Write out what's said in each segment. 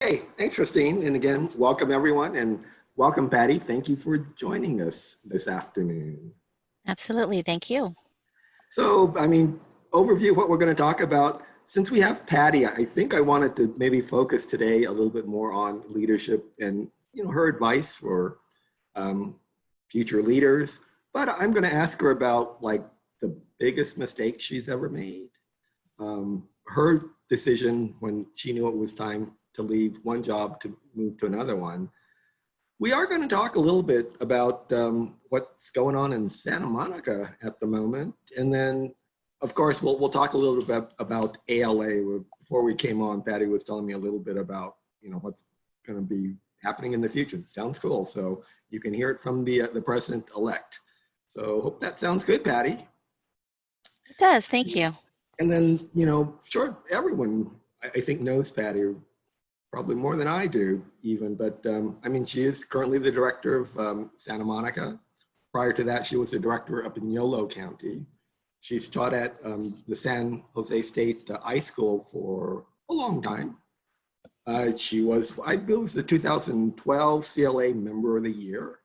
Hey, thanks, Christine. And again, welcome everyone and welcome, Patty. Thank you for joining us this afternoon. Absolutely. Thank you. So, overview of what we're going to talk about. Since we have Patty, I think I wanted to maybe focus today a little bit more on leadership and her advice for um, future leaders. But I'm going to ask her about like the biggest mistake she's ever made. Her decision when she knew it was time to leave one job to move to another one. We are going to talk a little bit about what's going on in Santa Monica at the moment, and then, of course, we'll talk a little bit about ALA. Before we came on, Patty was telling me a little bit about what's going to be happening in the future. Sounds cool. So you can hear it from the president elect. So hope that sounds good, Patty. It does. Thank you. And then sure, everyone I think knows Patty probably more than I do even, but she is currently the director of Santa Monica. Prior to that, she was the director up in Yolo County. She's taught at the San Jose State High School for a long time. She was, I believe, the 2012 CLA Member of the Year.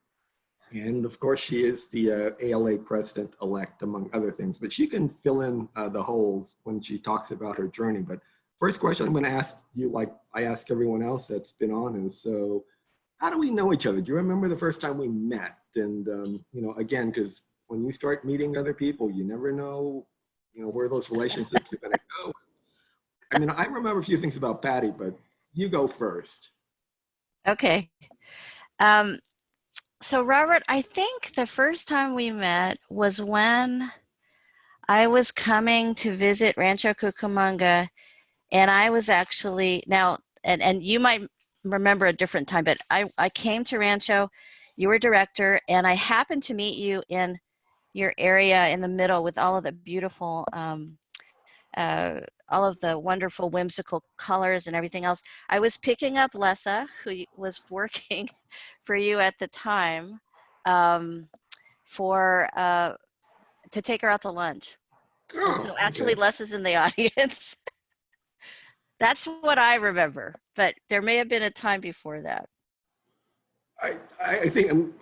And of course, she is the ALA president-elect, among other things, but she can fill in the holes when she talks about her journey. But first question I'm going to ask you, like I ask everyone else that's been on, is so how do we know each other? Do you remember the first time we met? And, again, because when you start meeting other people, you never know, where those relationships are going to go. I remember a few things about Patty, but you go first. Okay. Um, so Robert, I think the first time we met was when I was coming to visit Rancho Cucamonga, and I was actually and you might remember a different time, but I came to Rancho, you were director, and I happened to meet you in your area in the middle with all of the beautiful all of the wonderful whimsical colors and everything else. I was picking up Lessa, who was working for you at the time, um, for to take her out to lunch. And Oh, so actually okay. Lessa's in the audience. That's what I remember, but there may have been a time before that. I think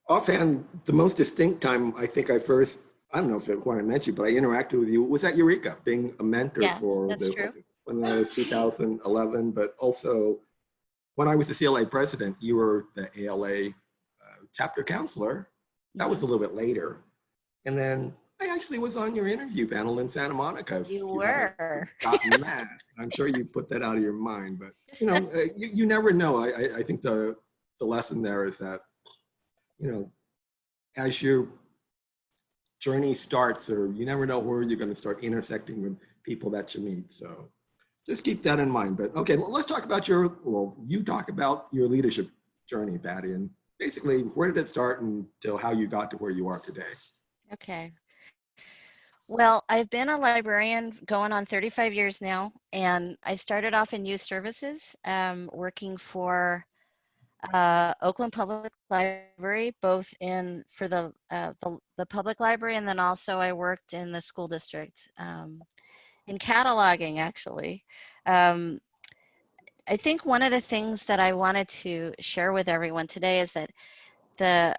offhand, the most distinct time I think I don't know if it when I met you, but I interacted with you was at Eureka, being a mentor Yeah, for that's true. when I was 2011, but also when I was the CLA president, you were the ALA chapter counselor. That was Hmm. a little bit later. And then I actually was on your interview panel in Santa Monica. If You you haven't were. forgotten that, I'm sure you put that out of your mind, but you never know. I think the lesson there is that, you know, as your journey starts, or you never know where you're going to start intersecting with people that you meet. So just keep that in mind. But okay, let's talk about you talk about your leadership journey, Patty, and basically where did it start until how you got to where you are today? Okay. Well, I've been a librarian going on 35 years now, and I started off in youth services, working for Oakland Public Library, both in for the public library, and then also I worked in the school district in cataloging, actually. Um, I think one of the things that I wanted to share with everyone today is that the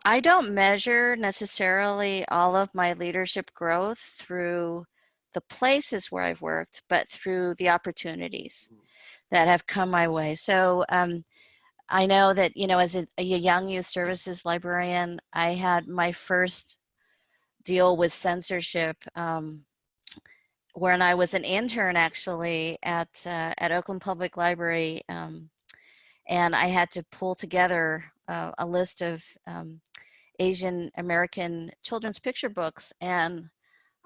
I don't measure necessarily all of my leadership growth through the places where I've worked, but through the opportunities that have come my way. So I know that, as a young youth services librarian, I had my first deal with censorship when I was an intern, actually, at Oakland Public Library, and I had to pull together a list of Asian American children's picture books, and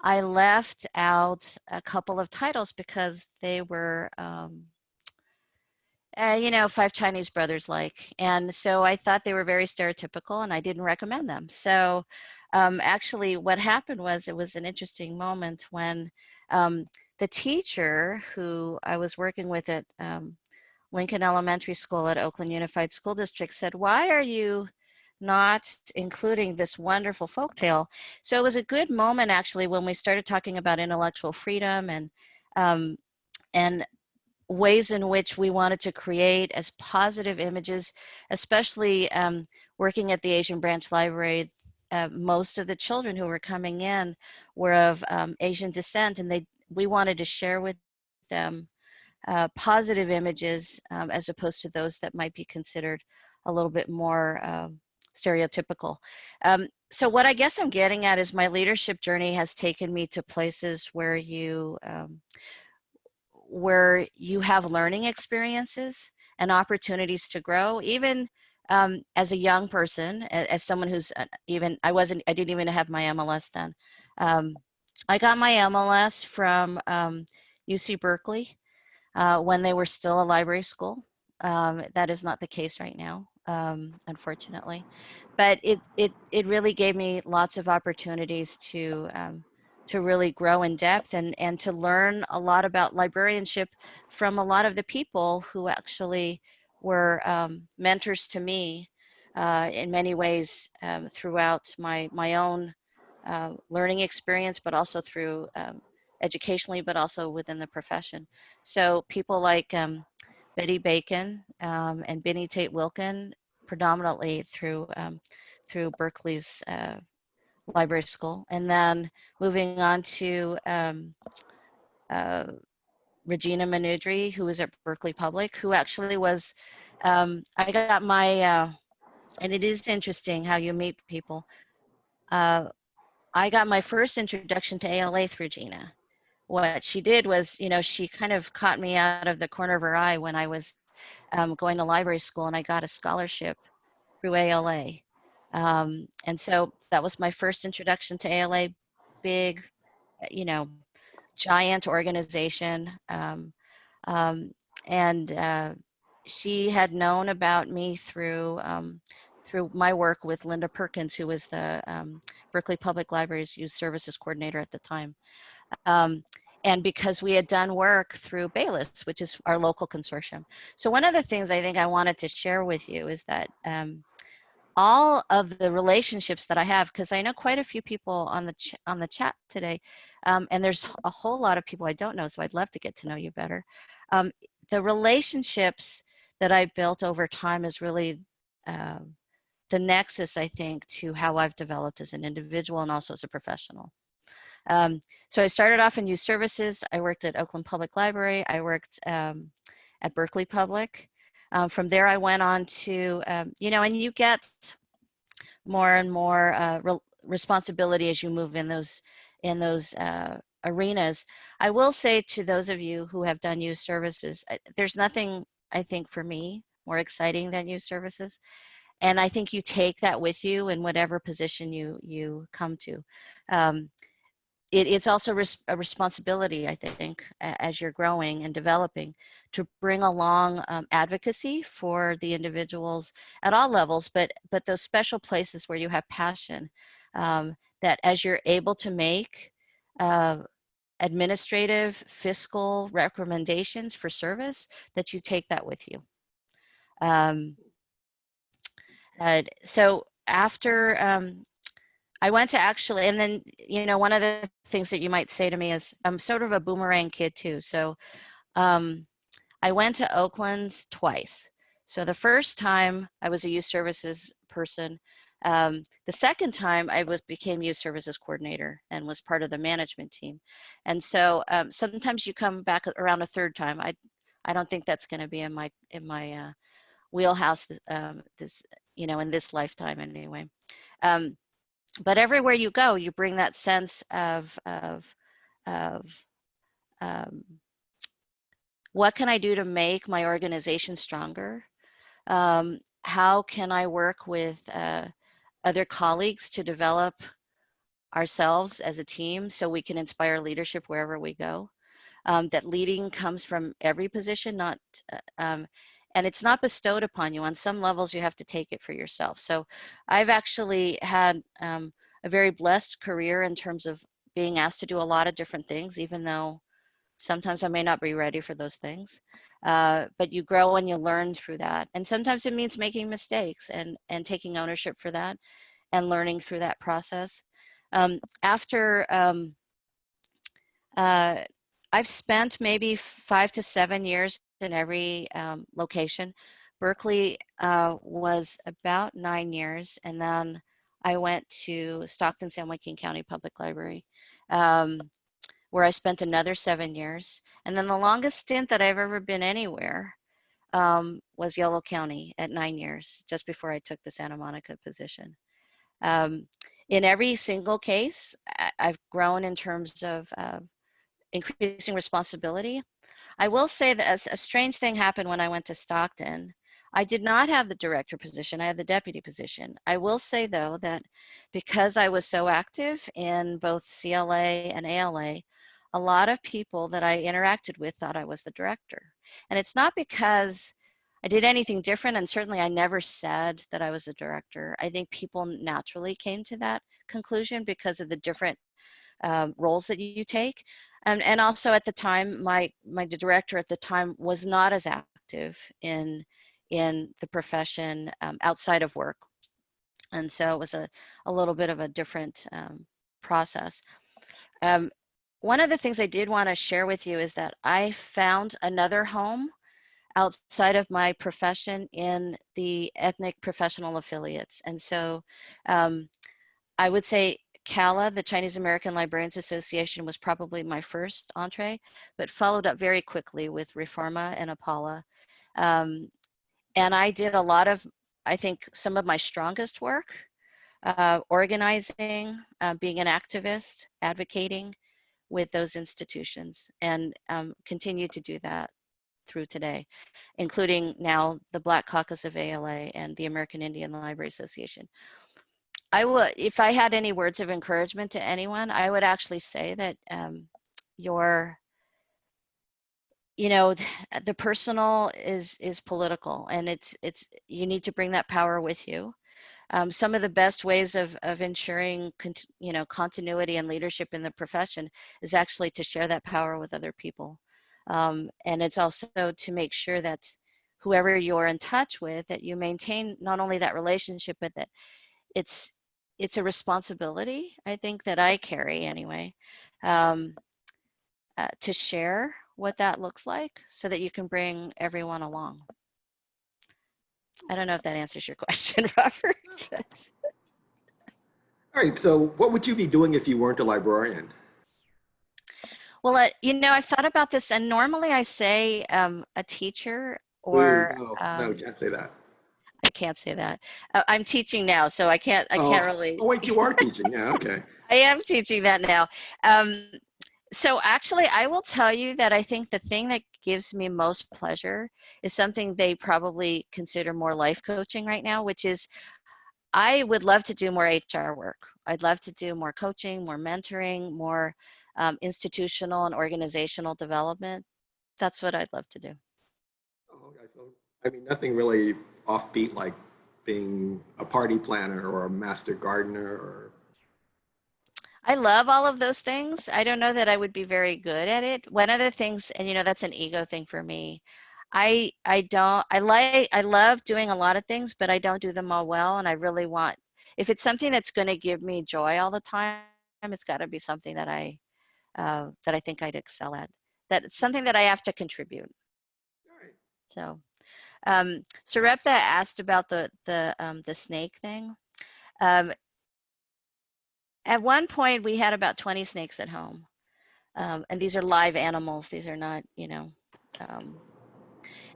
I left out a couple of titles because they were, Five Chinese Brothers like, and so I thought they were very stereotypical, and I didn't recommend them. So, actually, what happened was it was an interesting moment when um, the teacher who I was working with at Lincoln Elementary School at Oakland Unified School District said, "Why are you not including this wonderful folktale?" So it was a good moment, actually, when we started talking about intellectual freedom, um, and ways in which we wanted to create as positive images, especially working at the Asian Branch Library. Most of the children who were coming in were of Asian descent, and we wanted to share with them positive images as opposed to those that might be considered a little bit more stereotypical. So what I guess I'm getting at is my leadership journey has taken me to places where you have learning experiences and opportunities to grow, even as a young person, as someone who's I didn't even have my MLS then. I got my MLS from UC Berkeley when they were still a library school. That is not the case right now, unfortunately. But it really gave me lots of opportunities to really grow in depth and to learn a lot about librarianship from a lot of the people who actually were mentors to me in many ways throughout my own learning experience, but also through educationally, but also within the profession. So people like Betty Bacon and Benny Tate Wilkin, predominantly through Berkeley's library school, and then moving on to uh, Regina Manudri, who was at Berkeley Public, who actually was, I got my, and it is interesting how you meet people. I got my first introduction to ALA through Gina. What she did was, she kind of caught me out of the corner of her eye when I was going to library school, and I got a scholarship through ALA. And so that was my first introduction to ALA, big, you know, giant organization. And she had known about me through my work with Linda Perkins, who was the Berkeley Public Library's Youth Services Coordinator at the time. Um, and because we had done work through Bayless, which is our local consortium. So one of the things I think I wanted to share with you is that all of the relationships that I have, because I know quite a few people on the chat today, and there's a whole lot of people I don't know, so I'd love to get to know you better. The relationships that I built over time is really the nexus, I think, to how I've developed as an individual and also as a professional. So I started off in youth services. I worked at Oakland Public Library. I worked at Berkeley Public. From there, I went on to, and you get more and more responsibility as you move in those arenas. I will say to those of you who have done youth services, there's nothing, I think, for me more exciting than youth services. And I think you take that with you in whatever position you come to. It's also a responsibility, I think, as you're growing and developing, to bring along advocacy for the individuals at all levels, but those special places where you have passion, that as you're able to make administrative, fiscal recommendations for service, that you take that with you. So after I went to actually, and then, one of the things that you might say to me is, I'm sort of a boomerang kid too. So I went to Oakland twice. So the first time I was a youth services person. The second time I became youth services coordinator and was part of the management team. And so sometimes you come back around a third time. I don't think that's going to be in my wheelhouse in this lifetime anyway. But everywhere you go, you bring that sense of what can I do to make my organization stronger? How can I work with other colleagues to develop ourselves as a team so we can inspire leadership wherever we go? That leading comes from every position, and it's not bestowed upon you. On some levels, you have to take it for yourself. So I've actually had a very blessed career in terms of being asked to do a lot of different things, even though sometimes I may not be ready for those things. But you grow and you learn through that. And sometimes it means making mistakes and taking ownership for that and learning through that process. After I've spent maybe 5 to 7 years in every location. Berkeley was about 9 years, and then I went to Stockton San Joaquin County Public Library, um, where I spent another 7 years. And then the longest stint that I've ever been anywhere was Yolo County at 9 years, just before I took the Santa Monica position. Um, in every single case, I've grown in terms of increasing responsibility. I will say that a strange thing happened when I went to Stockton. I did not have the director position, I had the deputy position. I will say though that because I was so active in both CLA and ALA, a lot of people that I interacted with thought I was the director. And it's not because I did anything different, and certainly I never said that I was a director. I think people naturally came to that conclusion because of the different roles that you take. And also at the time, my director at the time was not as active in the profession outside of work. And so it was a little bit of a different process. Um, One of the things I did want to share with you is that I found another home outside of my profession in the ethnic professional affiliates. And so I would say CALA, the Chinese American Librarians Association, was probably my first entree, but followed up very quickly with Reforma and Apala. Um, and I did a lot of, I think, some of my strongest work, organizing, being an activist, advocating with those institutions, and continue to do that through today, including now the Black Caucus of ALA and the American Indian Library Association. I would, if I had any words of encouragement to anyone, I would actually say that your, you know, the personal is political, and it's you need to bring that power with you. Some of the best ways of ensuring, you know, continuity and leadership in the profession is actually to share that power with other people, and it's also to make sure that whoever you're in touch with, that you maintain not only that relationship, but that it's it's a responsibility, I think, that I carry anyway, um, to share what that looks like so that you can bring everyone along. I don't know if that answers your question, Robert. All right, so what would you be doing if you weren't a librarian? Well, you know, I've thought about this, and normally I say a teacher, Ooh, or no, no, can't say that. I can't say that. I'm teaching now, so I can't. I can't Oh, really. oh wait, you are teaching. Yeah, okay. I am teaching that now. Um, So actually, I will tell you that I think the thing that gives me most pleasure is something they probably consider more life coaching right now, which is I would love to do more HR work. I'd love to do more coaching, more mentoring, more institutional and organizational development. That's what I'd love to do. Oh, okay, so I mean, nothing really offbeat like being a party planner or a master gardener or. I love all of those things. I don't know that I would be very good at it. One of the things, and you know, that's an ego thing for me. I don't I love doing a lot of things, but I don't do them all well. And I really want, if it's something that's going to give me joy all the time, it's got to be something that I think I'd excel at. That it's something that I have to contribute. All right. So, Sarepta asked about the snake thing. Um, at one point, we had about 20 snakes at home. And these are live animals. These are not, you know.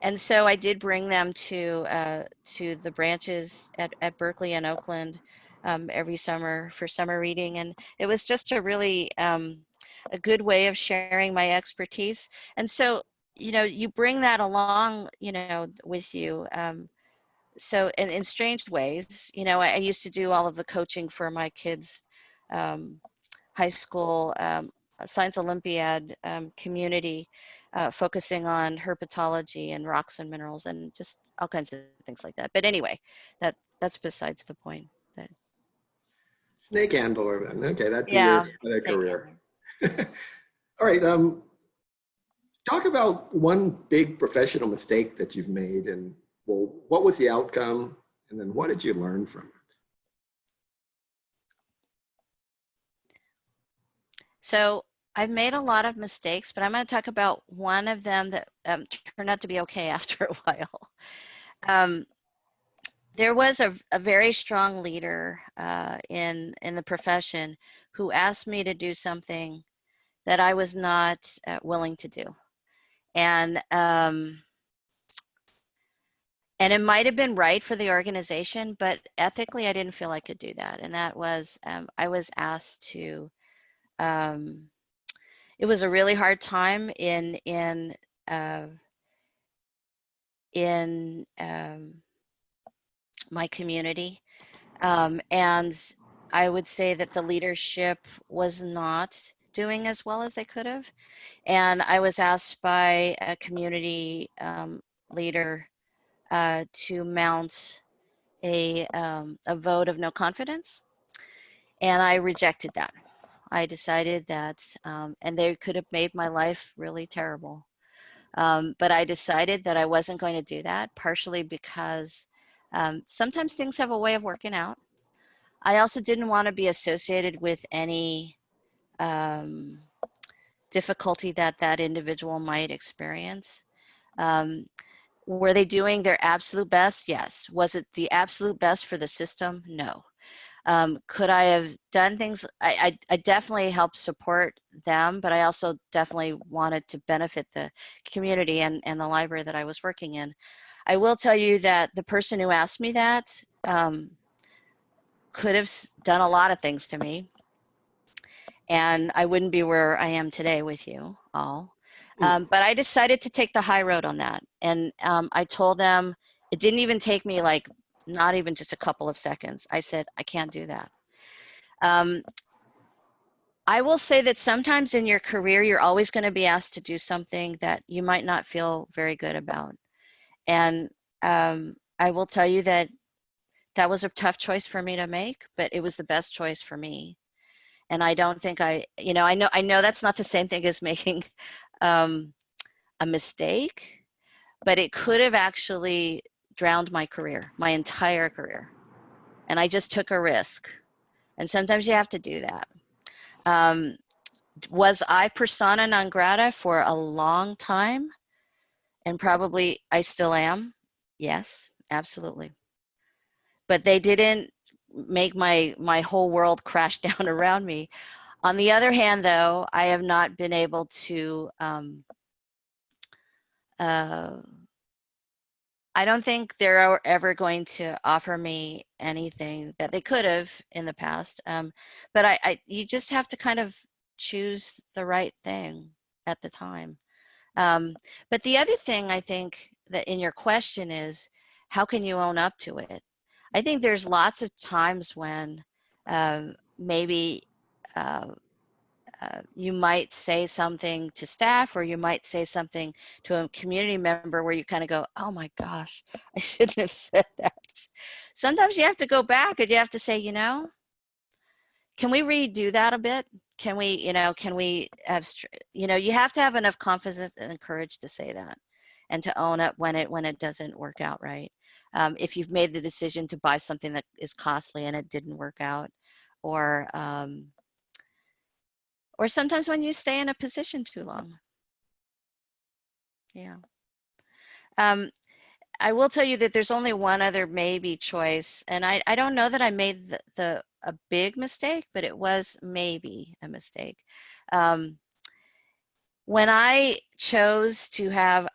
And so I did bring them to the branches at Berkeley and Oakland every summer for summer reading, and it was just a good way of sharing my expertise. And so, you know, you bring that along, you know, with you. So in strange ways, you know, I used to do all of the coaching for my kids' um, high school science Olympiad community, focusing on herpetology and rocks and minerals and just all kinds of things like that. But anyway, that's besides the point. But Snake handler then. Okay, that'd be your yeah, other take career. care. All right. Talk about one big professional mistake that you've made, and well, what was the outcome, and then what did you learn from it? So I've made a lot of mistakes, but I'm going to talk about one of them that turned out to be okay after a while. Um, there was a very strong leader in the profession who asked me to do something that I was not willing to do, and and it might have been right for the organization, but ethically, I didn't feel I could do that. And that was I was asked to. Um, it was a really hard time uh, in my community. And I would say that the leadership was not doing as well as they could have. And I was asked by a community leader to mount a vote of no confidence. And I rejected that. I decided that, and they could have made my life really terrible. But I decided that I wasn't going to do that, partially because sometimes things have a way of working out. I also didn't want to be associated with any um, difficulty that that individual might experience. Um, were they doing their absolute best? Yes. Was it the absolute best for the system? No. Could I have done things? I definitely helped support them, but I also definitely wanted to benefit the community and the library that I was working in. I will tell you that the person who asked me that could have done a lot of things to me, and I wouldn't be where I am today with you all. Mm. But I decided to take the high road on that. And I told them, it didn't even take me like, not even just a couple of seconds. I said, I can't do that. Um, I will say that sometimes in your career, you're always going to be asked to do something that you might not feel very good about. And I will tell you that that was a tough choice for me to make, but it was the best choice for me. And I don't think I know that's not the same thing as making um, a mistake, but it could have actually drowned my career, my entire career. And I just took a risk. And sometimes you have to do that. Um, was I persona non grata for a long time? And probably I still am. Yes, absolutely. But they didn't make my whole world crash down around me. On the other hand, though, I have not been able to, uh, I don't think they're ever going to offer me anything that they could have in the past. But you just have to kind of choose the right thing at the time. But the other thing I think that in your question is, how can you own up to it? I think there's lots of times when maybe uh, you might say something to staff, or you might say something to a community member where you kind of go, oh my gosh, I shouldn't have said that. Sometimes you have to go back and you have to say, can we redo that a bit? Can we, can we have, you have to have enough confidence and courage to say that and to own up when it doesn't work out right. If you've made the decision to buy something that is costly and it didn't work out, or sometimes when you stay in a position too long. Yeah. Um, I will tell you that there's only one other maybe choice, and I don't know that I made a big mistake, but it was maybe a mistake. When I chose to have,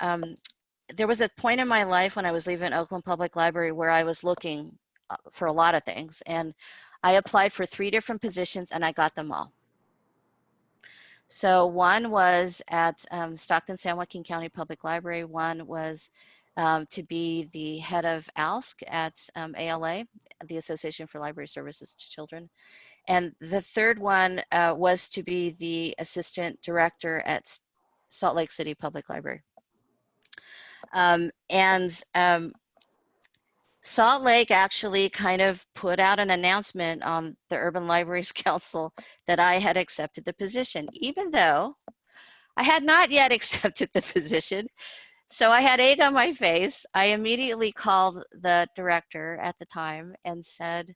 there was a point in my life when I was leaving Oakland Public Library where I was looking for a lot of things, and I applied for 3 different positions and I got them all. So one was at Stockton San Joaquin County Public Library. One was to be the head of ALSC at ALA, the Association for Library Services to Children. And the third one was to be the assistant director at Salt Lake City Public Library. Salt Lake actually kind of put out an announcement on the Urban Libraries Council that I had accepted the position, even though I had not yet accepted the position. So I had egg on my face. I immediately called the director at the time and said,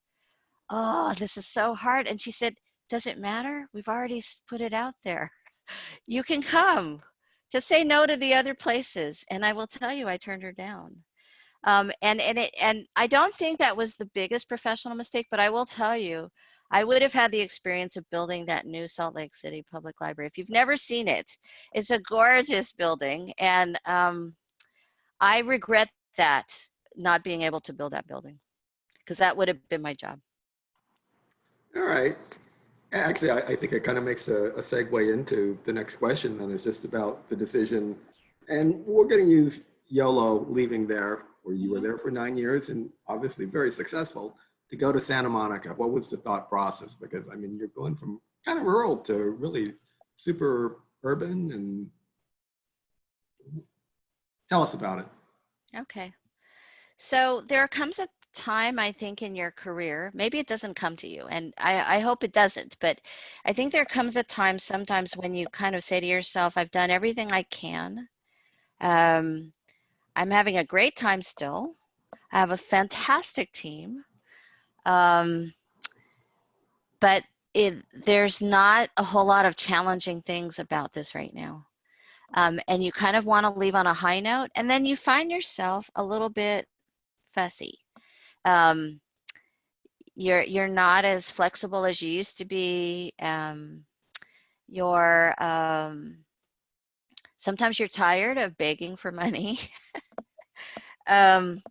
oh, this is so hard. And she said, does it matter? We've already put it out there. You can come. Just say no to the other places. And I will tell you, I turned her down. And I don't think that was the biggest professional mistake, but I will tell you, I would have had the experience of building that new Salt Lake City Public Library. If you've never seen it, it's a gorgeous building, and I regret that, not being able to build that building, because that would have been my job. All right. Actually, I think it kind of makes a segue into the next question, then, is just about the decision. And we're going to use YOLO leaving there, where you were Mhm. there for 9 years and obviously very successful, to go to Santa Monica. What was the thought process? Because, I mean, you're going from kind of rural to really super urban. And tell us about it. Okay. So there comes a time, I think, in your career, maybe it doesn't come to you, and I hope it doesn't, but I think there comes a time sometimes when you kind of say to yourself, I've done everything I can. Um, I'm having a great time still. I have a fantastic team. Um, but there's not a whole lot of challenging things about this right now. And you kind of want to leave on a high note, and then you find yourself a little bit fussy. Um, you're not as flexible as you used to be. You're sometimes you're tired of begging for money. um,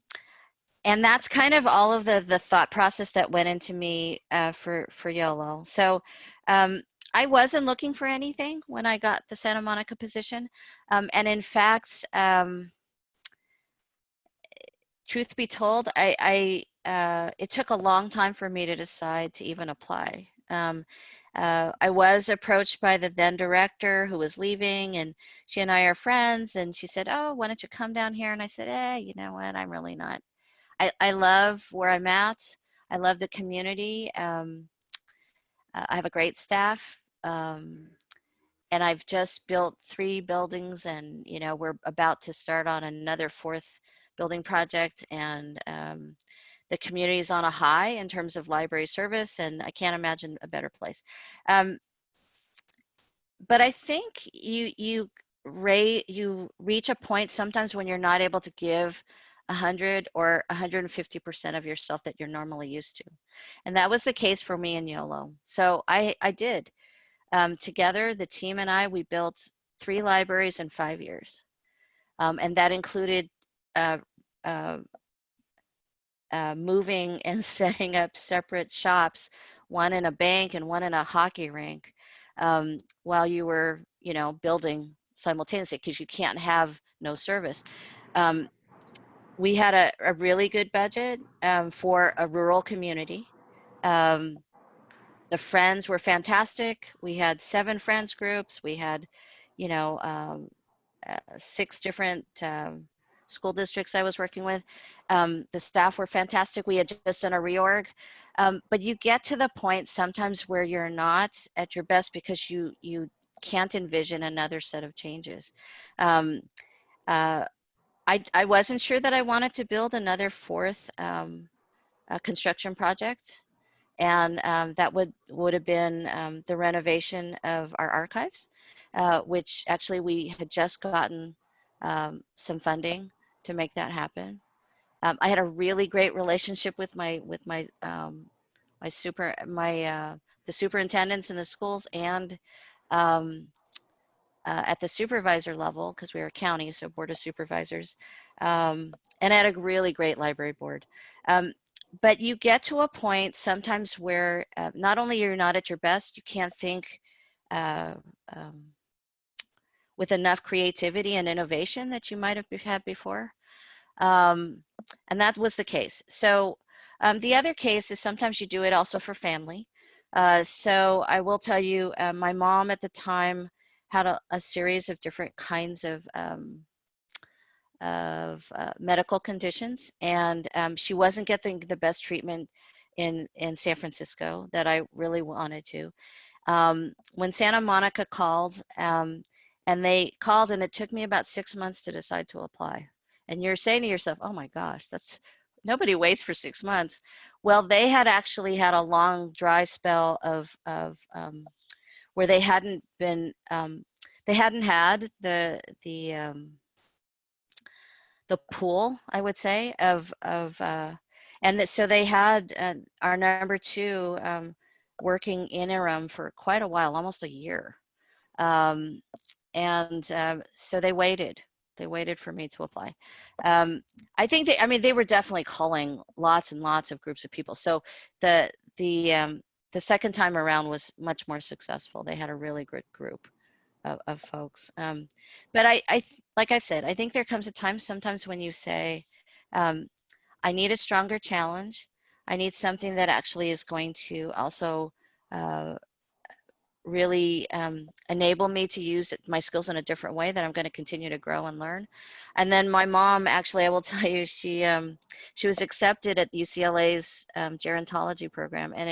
and that's kind of all of the thought process that went into me for YOLO. So um, I wasn't looking for anything when I got the Santa Monica position, and in fact, truth be told, it took a long time for me to decide to even apply. I was approached by the then director who was leaving, and she and I are friends, and she said, "Oh, why don't you come down here?" And I said, you know what? I'm really not. I love where I'm at. I love the community. I have a great staff. And I've just built 3 buildings, and we're about to start on another 4th building project, and the community is on a high in terms of library service, and I can't imagine a better place. Um, but I think you reach a point sometimes when you're not able to give 100 or 150% of yourself that you're normally used to, and that was the case for me in YOLO. So I did. Together, the team and I, we built 3 libraries in 5 years. And that included uh, uh, moving and setting up separate shops, one in a bank and one in a hockey rink, while you were, building simultaneously, because you can't have no service. Um, we had a really good budget for a rural community. Um, the friends were fantastic. We had 7 friends groups. We had, you know, 6 different school districts I was working with. The staff were fantastic. We had just done a reorg. But you get to the point sometimes where you're not at your best because you can't envision another set of changes. Um, uh, I wasn't sure that I wanted to build another 4th construction project, and that would have been the renovation of our archives, which actually we had just gotten some funding to make that happen. I had a really great relationship with the superintendents in the schools, and um, at the supervisor level, because we were a county, so board of supervisors, and I had a really great library board. But you get to a point sometimes where not only you're not at your best, you can't think uh, um, with enough creativity and innovation that you might have had before. Um, and that was the case. So the other case is sometimes you do it also for family. So I will tell you, my mom at the time had a series of different kinds of medical conditions, and she wasn't getting the best treatment in San Francisco that I really wanted to. When Santa Monica called, and they called, and it took me about 6 months to decide to apply. And you're saying to yourself, oh my gosh, that's nobody waits for 6 months. Well, they had actually had a long dry spell of where they hadn't been, they hadn't had the pool, I would say, and so they had our number two working interim for quite a while, almost a year. So they waited. They waited for me to apply. I think they were definitely calling lots and lots of groups of people. So the second time around was much more successful. They had a really good group of folks. But like I said, I think there comes a time sometimes when you say, I need a stronger challenge. I need something that actually is going to also really enable me to use my skills in a different way, that I'm going to continue to grow and learn. And then my mom, actually, I will tell you, she was accepted at UCLA's gerontology program, and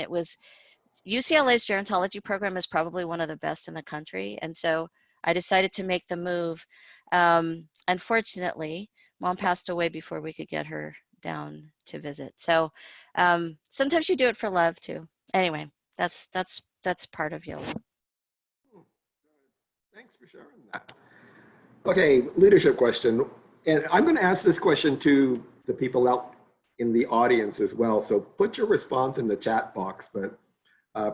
UCLA's gerontology program is probably one of the best in the country. And so I decided to make the move. Unfortunately, Mom passed away before we could get her down to visit. So sometimes you do it for love too. Anyway, that's part of YOLO. Thanks for sharing that. Okay, leadership question. And I'm going to ask this question to the people out in the audience as well. So put your response in the chat box. But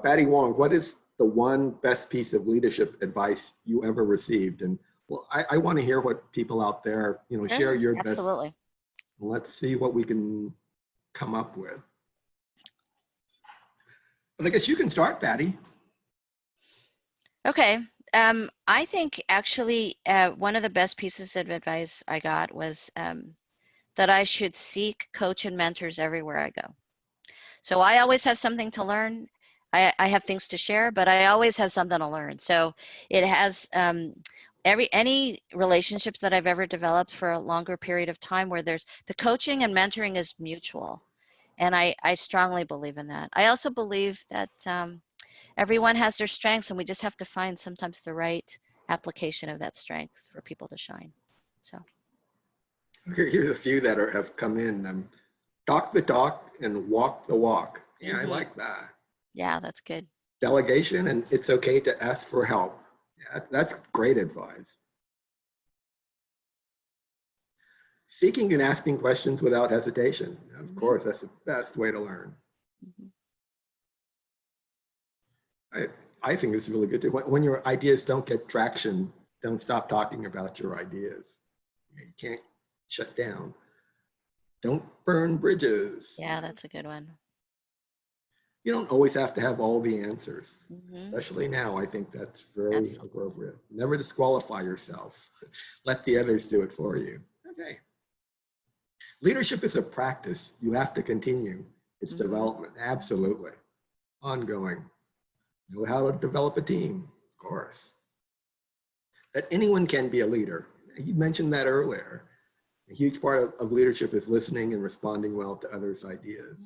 Patty Wong, what is the one best piece of leadership advice you ever received? And well, I want to hear what people out there, share your best. Absolutely. Let's see what we can come up with. But I guess you can start, Patty. Okay. I think actually one of the best pieces of advice I got was that I should seek coach and mentors everywhere I go. So I always have something to learn. I have things to share, but I always have something to learn. So it has any relationships that I've ever developed for a longer period of time where there's the coaching and mentoring is mutual. And I strongly believe in that. I also believe that everyone has their strengths, and we just have to find sometimes the right application of that strength for people to shine. So here's a few that have come in. Talk the talk and walk the walk. Yeah, I like that. Yeah, that's good. Delegation, and it's okay to ask for help. Yeah, that's great advice. Seeking and asking questions without hesitation. Of course, that's the best way to learn. I think it's really good too. When your ideas don't get traction, don't stop talking about your ideas. You can't shut down. Don't burn bridges. Yeah, that's a good one. You don't always have to have all the answers, especially now. I think that's very appropriate. Never disqualify yourself. Let the others do it for you. Okay. Leadership is a practice. You have to continue its development. Absolutely. Ongoing. Know how to develop a team, of course. That anyone can be a leader. You mentioned that earlier. A huge part of leadership is listening and responding well to others' ideas.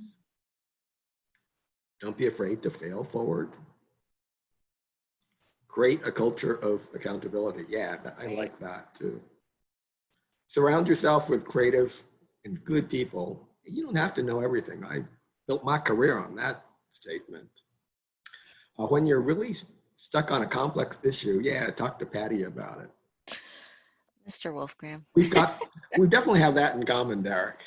Don't be afraid to fail forward. Create a culture of accountability. Yeah, I like that too. Surround yourself with creative and good people. You don't have to know everything. I built my career on that statement. When you're really stuck on a complex issue, yeah, talk to Patty about it. Mr. Wolfgram. We definitely have that in common, Derek.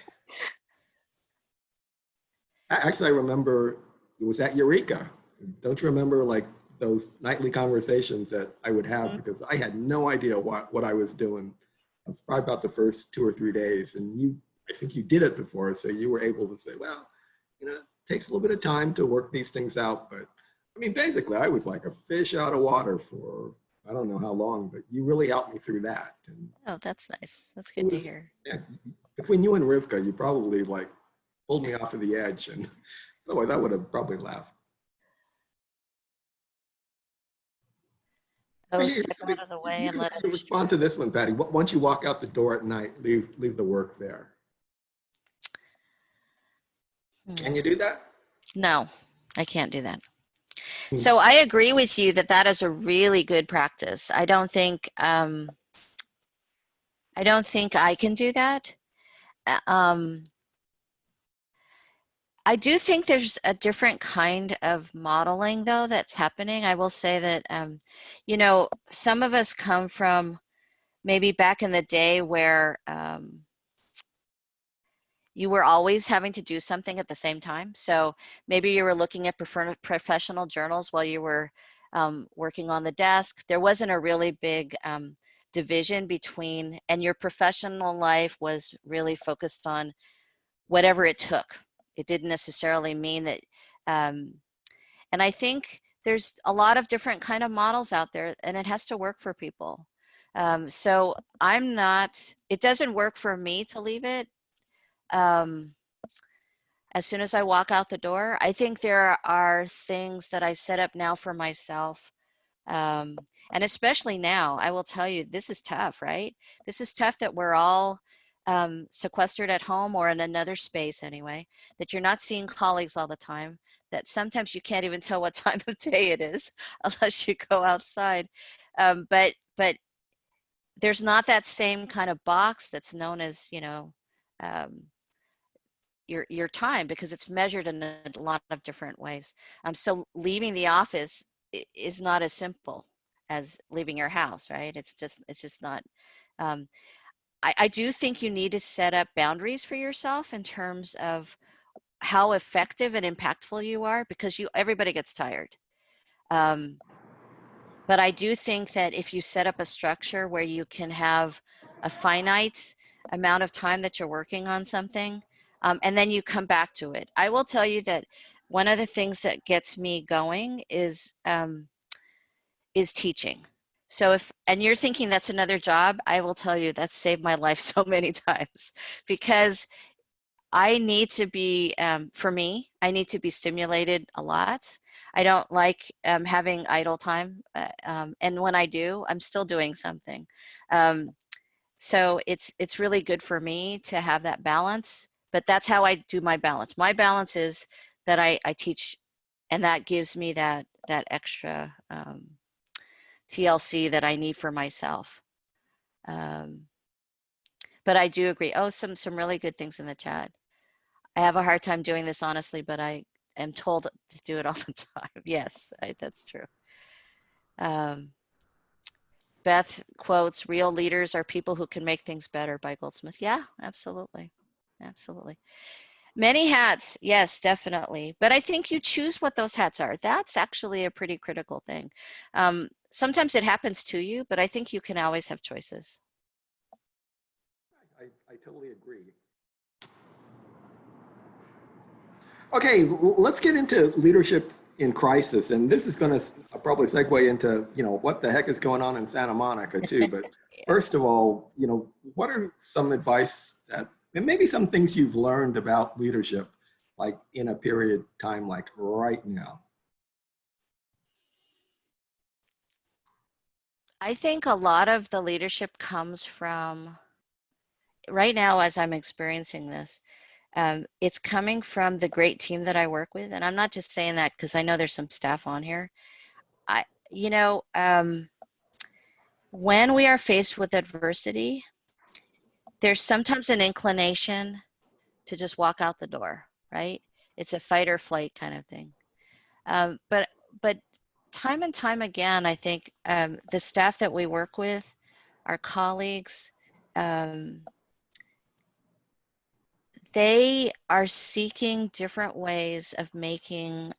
Actually, I remember it was at Eureka. Don't you remember like those nightly conversations that I would have because I had no idea what I was doing. Probably about the first 2 or 3 days, and I think you did it before, so you were able to say, well, it takes a little bit of time to work these things out, but I mean, basically, I was like a fish out of water for I don't know how long, but you really helped me through that. And oh, that's nice. That's good to hear. Yeah, between you and Rivka, you probably like pulled me off of the edge, and otherwise I would have probably laughed. Oh, step out of the way and let others respond to this one, Patty. Once you walk out the door at night, leave the work there. Can you do that? No, I can't do that. So I agree with you that is a really good practice. I don't think I can do that. I do think there's a different kind of modeling though that's happening. I will say that, you know, some of us come from maybe back in the day where you were always having to do something at the same time. So maybe you were looking at professional journals while you were working on the desk. There wasn't a really big division between, and your professional life was really focused on whatever it took. It didn't necessarily mean that, um, and I think there's a lot of different kind of models out there, and it has to work for people. So I'm not, it doesn't work for me to leave it. Um, as soon as I walk out the door, I think there are things that I set up now for myself. Um, and especially now, I will tell you, this is tough, right? This is tough that we're all sequestered at home or in another space anyway, that you're not seeing colleagues all the time, that sometimes you can't even tell what time of day it is unless you go outside. But there's not that same kind of box that's known as, you know, um, your time, because it's measured in a lot of different ways. So leaving the office is not as simple as leaving your house, right? It's just not. Um, I do think you need to set up boundaries for yourself in terms of how effective and impactful you are, because everybody gets tired. Um, but I do think that if you set up a structure where you can have a finite amount of time that you're working on something, and then you come back to it. I will tell you that one of the things that gets me going is teaching. So and you're thinking that's another job, I will tell you that's saved my life so many times, because I need to be, for me, I need to be stimulated a lot. I don't like having idle time. And when I do, I'm still doing something. Um, so it's really good for me to have that balance, but that's how I do my balance. My balance is that I teach, and that gives me that extra TLC that I need for myself. Um, but I do agree. Oh, some really good things in the chat. I have a hard time doing this honestly, but I am told to do it all the time. Yes, that's true. Um, Beth quotes, "Real leaders are people who can make things better" by Goldsmith. Yeah, absolutely. Absolutely. Many hats, yes, definitely. But I think you choose what those hats are. That's actually a pretty critical thing. Sometimes it happens to you, but I think you can always have choices. I totally agree. Okay, let's get into leadership in crisis, and this is going to probably segue into, you know, what the heck is going on in Santa Monica too. But first of all, you know, what are some advice that, and maybe some things you've learned about leadership, like in a period of time like right now? I think a lot of the leadership comes from, right now as I'm experiencing this, it's coming from the great team that I work with. And I'm not just saying that because I know there's some staff on here. I, you know, when we are faced with adversity, there's sometimes an inclination to just walk out the door, right? It's a fight or flight kind of thing. But time and time again, I think the staff that we work with, our colleagues, um, they are seeking different ways of making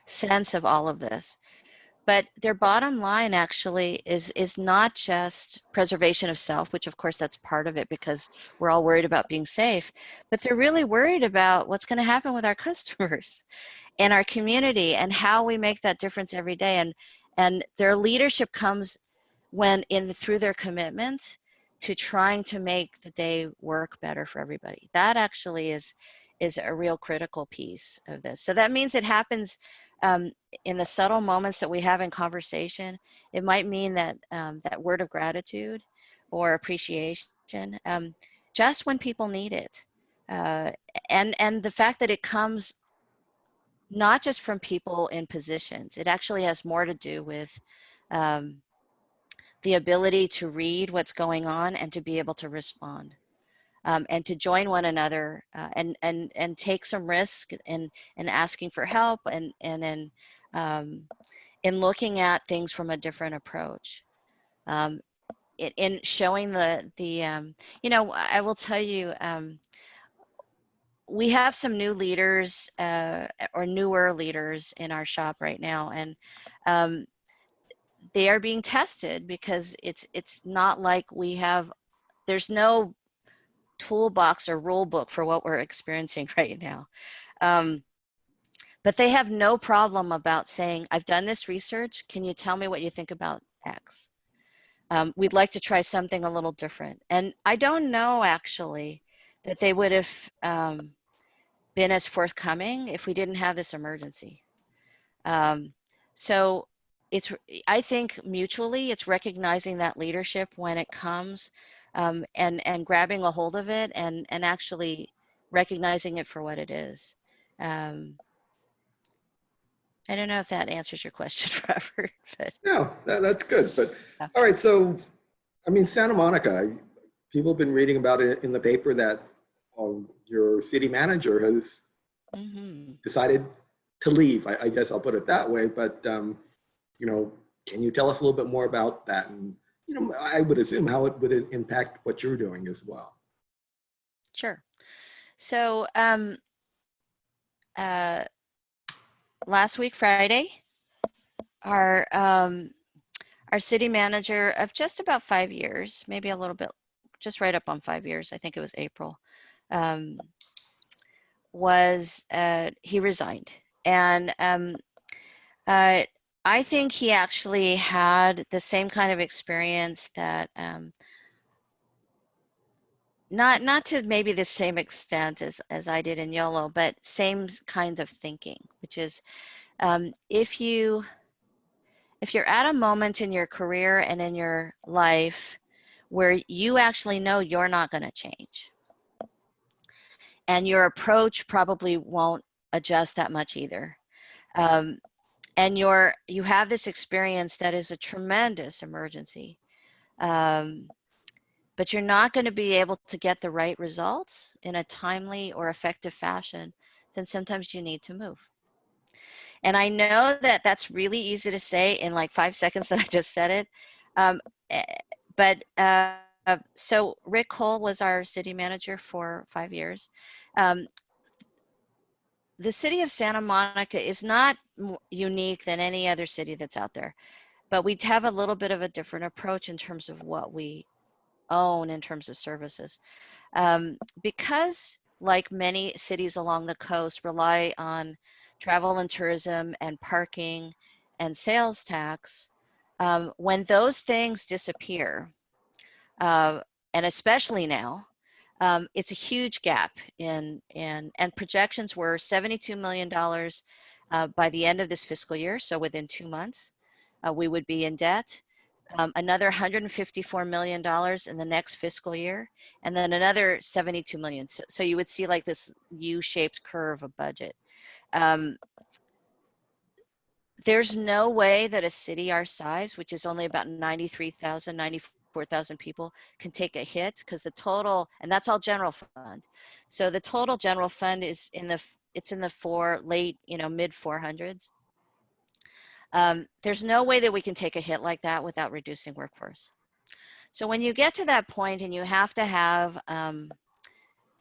sense of all of this. But their bottom line actually is not just preservation of self, which of course that's part of it because we're all worried about being safe, but they're really worried about what's going to happen with our customers and our community and how we make that difference every day. And their leadership comes through their commitment to trying to make the day work better for everybody. That actually is a real critical piece of this. So that means it happens um, in the subtle moments that we have in conversation. It might mean that that word of gratitude or appreciation, just when people need it. Uh, and the fact that it comes not just from people in positions, it actually has more to do with um, the ability to read what's going on and to be able to respond. and to join one another, and take some risk and asking for help, um, in looking at things from a different approach. Um, in showing you know, I will tell you, we have some new leaders, or newer leaders in our shop right now, and um, they are being tested because it's not like there's no toolbox or rule book for what we're experiencing right now. Um, but they have no problem about saying, I've done this research. Can you tell me what you think about X? We'd like to try something a little different. And I don't know actually that they would have been as forthcoming if we didn't have this emergency. Um, so it's, I think mutually, it's recognizing that leadership when it comes, and grabbing a hold of it, and actually recognizing it for what it is. Um, I don't know if that answers your question, Robert, but No, that's good. But yeah. all right, so I mean, Santa Monica, people have been reading about it in the paper that your city manager has Mhm. decided to leave. I guess I'll put it that way. But you know, can you tell us a little bit more about that? And you know, I would assume how it would impact what you're doing as well. Sure. So uh, last week, Friday, our our city manager of just about 5 years, maybe a little bit, just right up on 5 years, I think it was April, um, he resigned. And uh, I think he actually had the same kind of experience that, not to maybe the same extent as I did in YOLO, but same kinds of thinking, which is, if you're at a moment in your career and in your life where you actually know you're not going to change, and your approach probably won't adjust that much either, um, and you have this experience that is a tremendous emergency, um, but you're not going to be able to get the right results in a timely or effective fashion, then sometimes you need to move. And I know that that's really easy to say in like 5 seconds that I just said it. Um, eh, but so Rick Cole was our city manager for 5 years. Um, the city of Santa Monica is not unique than any other city that's out there, but we have a little bit of a different approach in terms of what we own in terms of services. Because like many cities along the coast rely on travel and tourism and parking and sales tax, when those things disappear, uh, and especially now, it's a huge gap and projections were $72 million by the end of this fiscal year, so within 2 months, we would be in debt. Another $154 million in the next fiscal year, and then another 72 million. So you would see like this U-shaped curve of budget. Um, there's no way that a city our size, which is only about 93,000, 94,000 people, can take a hit, because the total, and that's all general fund. So the total general fund is it's in the late, mid 400s. There's no way that we can take a hit like that without reducing workforce. So when you get to that point and you have to have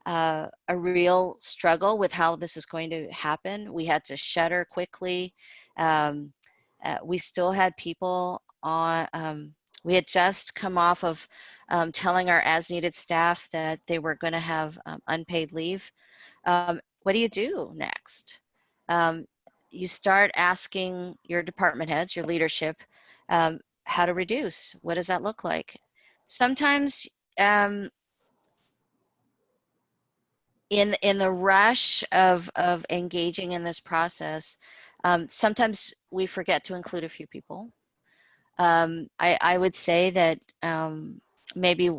a real struggle with how this is going to happen, we had to shutter quickly. Um, we still had people on, we had just come off of telling our as-needed staff that they were going to have unpaid leave. What do you do next? Um, you start asking your department heads, your leadership, how to reduce. What does that look like? Sometimes in the rush of engaging in this process, sometimes we forget to include a few people. I would say that maybe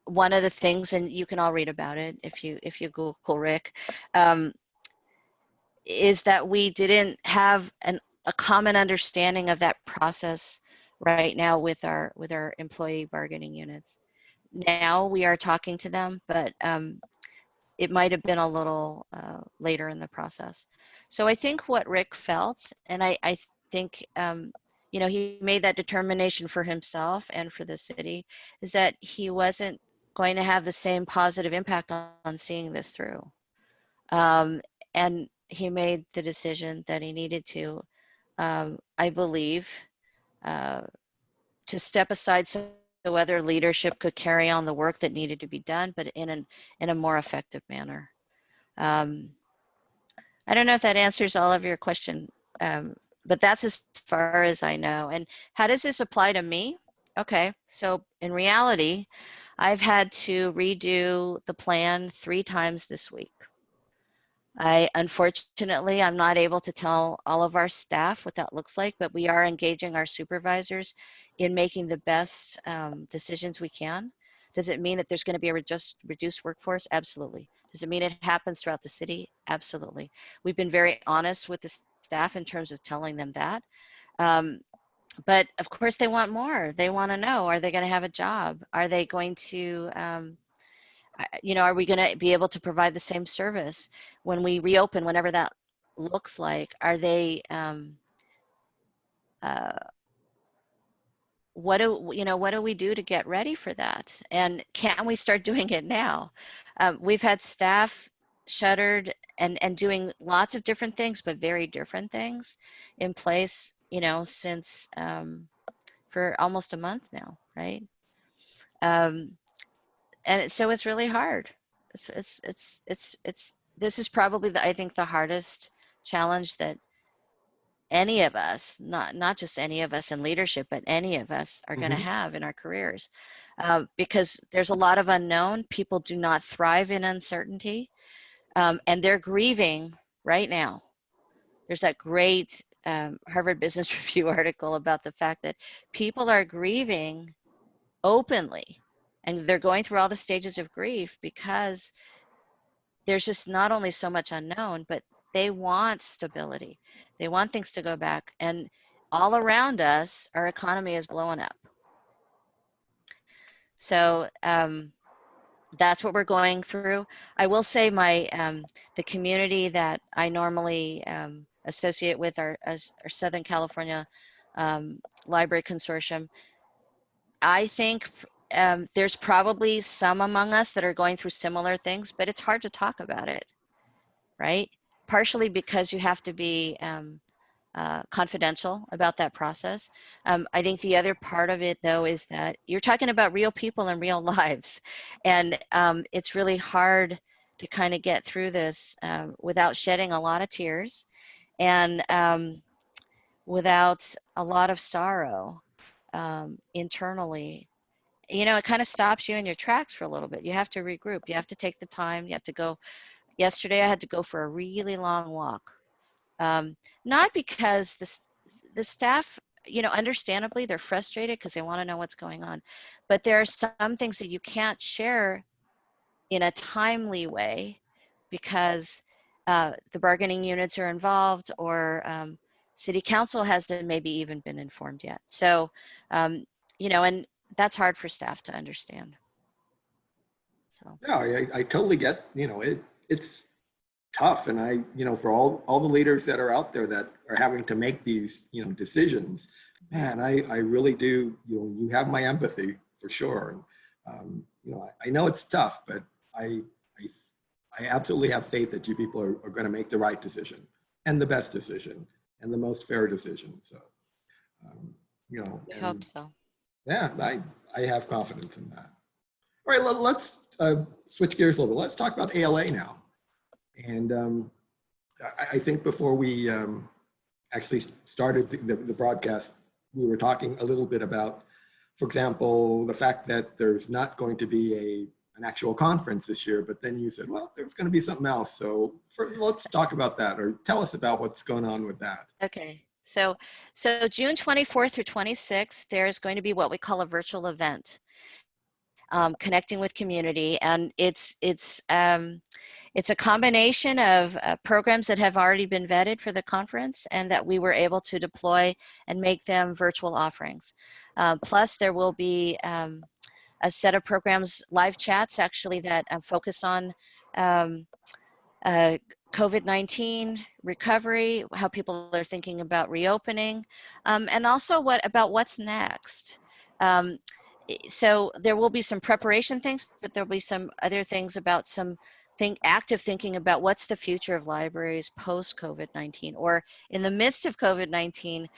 one of the things, and you can all read about it if you Google Rick, is that we didn't have a common understanding of that process right now with our employee bargaining units. now we are talking to them, but it might have been a little later in the process. So I think what Rick felt, and I think, you know, he made that determination for himself and for the city, is that he wasn't going to have the same positive impact on seeing this through. And he made the decision that he needed to, I believe, uh, to step aside so other leadership could carry on the work that needed to be done, but in a more effective manner. Um, I don't know if that answers all of your question, but that's as far as I know. And how does this apply to me? Okay, so in reality, I've had to redo the plan 3 times this week. Unfortunately, I'm not able to tell all of our staff what that looks like, but we are engaging our supervisors in making the best decisions we can. Does it mean that there's going to be a reduced workforce? Absolutely. Does it mean it happens throughout the city? Absolutely. We've been very honest with the staff in terms of telling them that. But of course, they want more. They want to know, are they going to have a job? Are they going to you know, are we going to be able to provide the same service when we reopen, whenever that looks like? Are they, uh, what do we do to get ready for that? And can we start doing it now? We've had staff shuttered and doing lots of different things, but very different things in place, you know, since for almost a month now, right? Um, and so it's really hard. This is probably I think the hardest challenge that any of us, not just any of us in leadership, but any of us are going to have in our careers, because there's a lot of unknown. People do not thrive in uncertainty, and they're grieving right now. There's that great Harvard Business Review article about the fact that people are grieving openly, and they're going through all the stages of grief because there's just not only so much unknown, but they want stability. They want things to go back. And all around us, our economy is blowing up. So that's what we're going through. I will say the community that I normally associate with our Southern California Library Consortium, I think there's probably some among us that are going through similar things, but it's hard to talk about it, right? Partially because you have to be confidential about that process. I think the other part of it, though, is that you're talking about real people and real lives. And it's really hard to kind of get through this without shedding a lot of tears and without a lot of sorrow internally. You know, it kind of stops you in your tracks for a little bit. You have to regroup. You have to take the time. You have to go. Yesterday, I had to go for a really long walk. Not because the staff, you know, understandably, they're frustrated because they want to know what's going on. But there are some things that you can't share in a timely way because the bargaining units are involved, or city council hasn't maybe even been informed yet. So, you know, and that's hard for staff to understand. So. Yeah, I totally get, you know, it's tough. And you know, for all the leaders that are out there that are having to make these, you know, decisions, man, I really do, you know, you have my empathy for sure. And, you know, I know it's tough, but I, I, I absolutely have faith that you people are going to make the right decision and the best decision and the most fair decision. So, you know, I hope so. yeah, I have confidence in that. All right, let's switch gears a little bit. Let's talk about ALA now. And I think before we actually started the broadcast, we were talking a little bit about, for example, the fact that there's not going to be an actual conference this year, but then you said, well, there's going to be something else. So let's talk about that, or tell us about what's going on with that. Okay. So June 24th through 26th, there's going to be what we call a virtual event, connecting with community, and it's a combination of programs that have already been vetted for the conference and that we were able to deploy and make them virtual offerings. Plus, there will be a set of programs, live chats actually, that focus on um, uh, COVID-19 recovery, how people are thinking about reopening, and also about what's next. Um, so there will be some preparation things, but there'll be some other things about some active thinking about what's the future of libraries post COVID-19 or in the midst of COVID-19,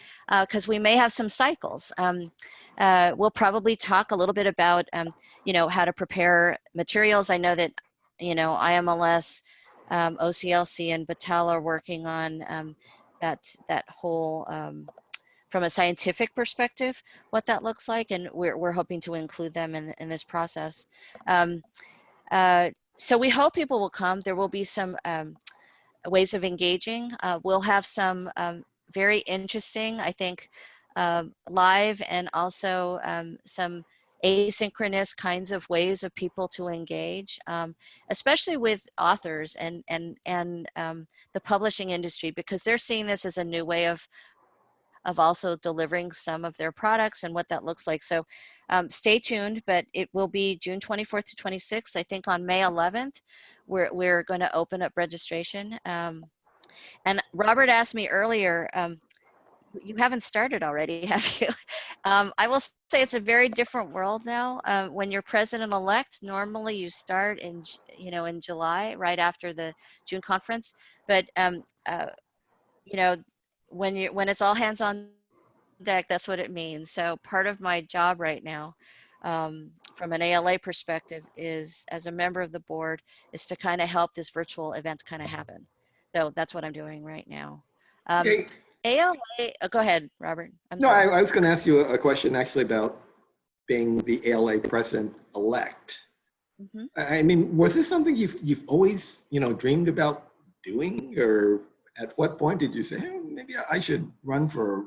because we may have some cycles. We'll probably talk a little bit about, how to prepare materials. I know that, IMLS, OCLC, and Battelle are working on that whole from a scientific perspective, what that looks like, and we're hoping to include them in this process. Um, so we hope people will come. There will be some ways of engaging. We'll have some very interesting, I think, live and also some asynchronous kinds of ways of people to engage, especially with authors and the publishing industry, because they're seeing this as a new way of also delivering some of their products and what that looks like. So stay tuned, but it will be June 24th to 26th. I think on May 11th, we're going to open up registration. And Robert asked me earlier, you haven't started already, have you? I will say it's a very different world now. When you're president-elect, normally you start in July, right after the June conference. But you know, when it's all hands on deck, that's what it means. So part of my job right now, from an ALA perspective, is as a member of the board, is to kind of help this virtual event kind of happen. So that's what I'm doing right now. Okay. ALA, go ahead, Robert. I'm No, I, sorry. I was going to ask you a question actually about being the ALA president-elect. Mhm. I mean, was this something you've always, dreamed about doing, or at what point did you say, hey, maybe I should run for,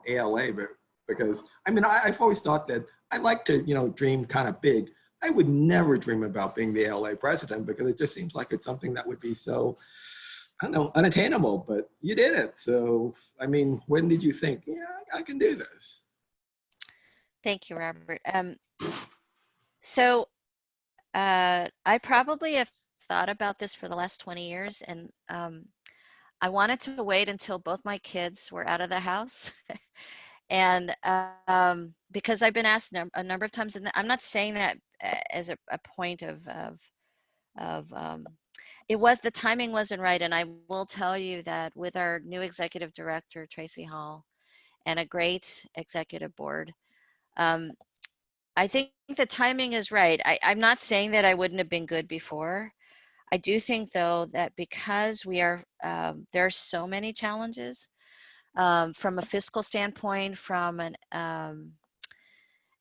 ALA? But because I mean, I've always thought that I like to, dream kind of big. I would never dream about being the ALA president because it just seems like it's something that would be so, I don't know, unattainable. But you did it. So, I mean, when did you think, yeah, I can do this? Thank you, Robert. So I probably have thought about this for the last 20 years, and I wanted to wait until both my kids were out of the house. And because I've been asked a number of times, and I'm not saying that as a point of it was, the timing wasn't right. And I will tell you that with our new executive director, Tracy Hall, and a great executive board, um, I think the timing is right. I'm not saying that I wouldn't have been good before. I do think, though, that because there are so many challenges from a fiscal standpoint, from an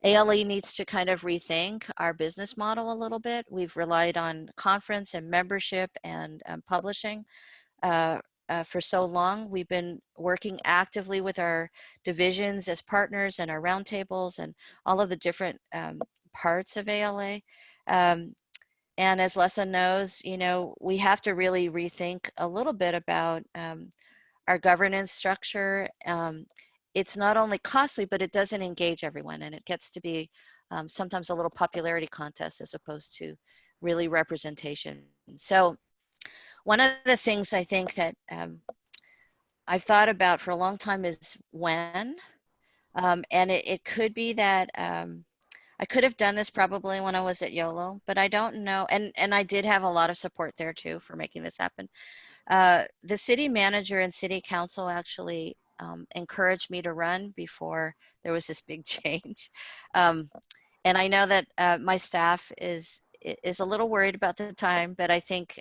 ALE needs to kind of rethink our business model a little bit. We've relied on conference and membership and publishing for so long. We've been working actively with our divisions as partners and our roundtables and all of the different parts of ALA. Um, and as Lessa knows, we have to really rethink a little bit about our governance structure. It's not only costly, but it doesn't engage everyone, and it gets to be sometimes a little popularity contest as opposed to really representation. So one of the things I think that I've thought about for a long time is when, and it could be that I could have done this probably when I was at YOLO, but I don't know. And I did have a lot of support there too for making this happen. The city manager and city council actually encouraged me to run before there was this big change. And I know that my staff is a little worried about the time, but I think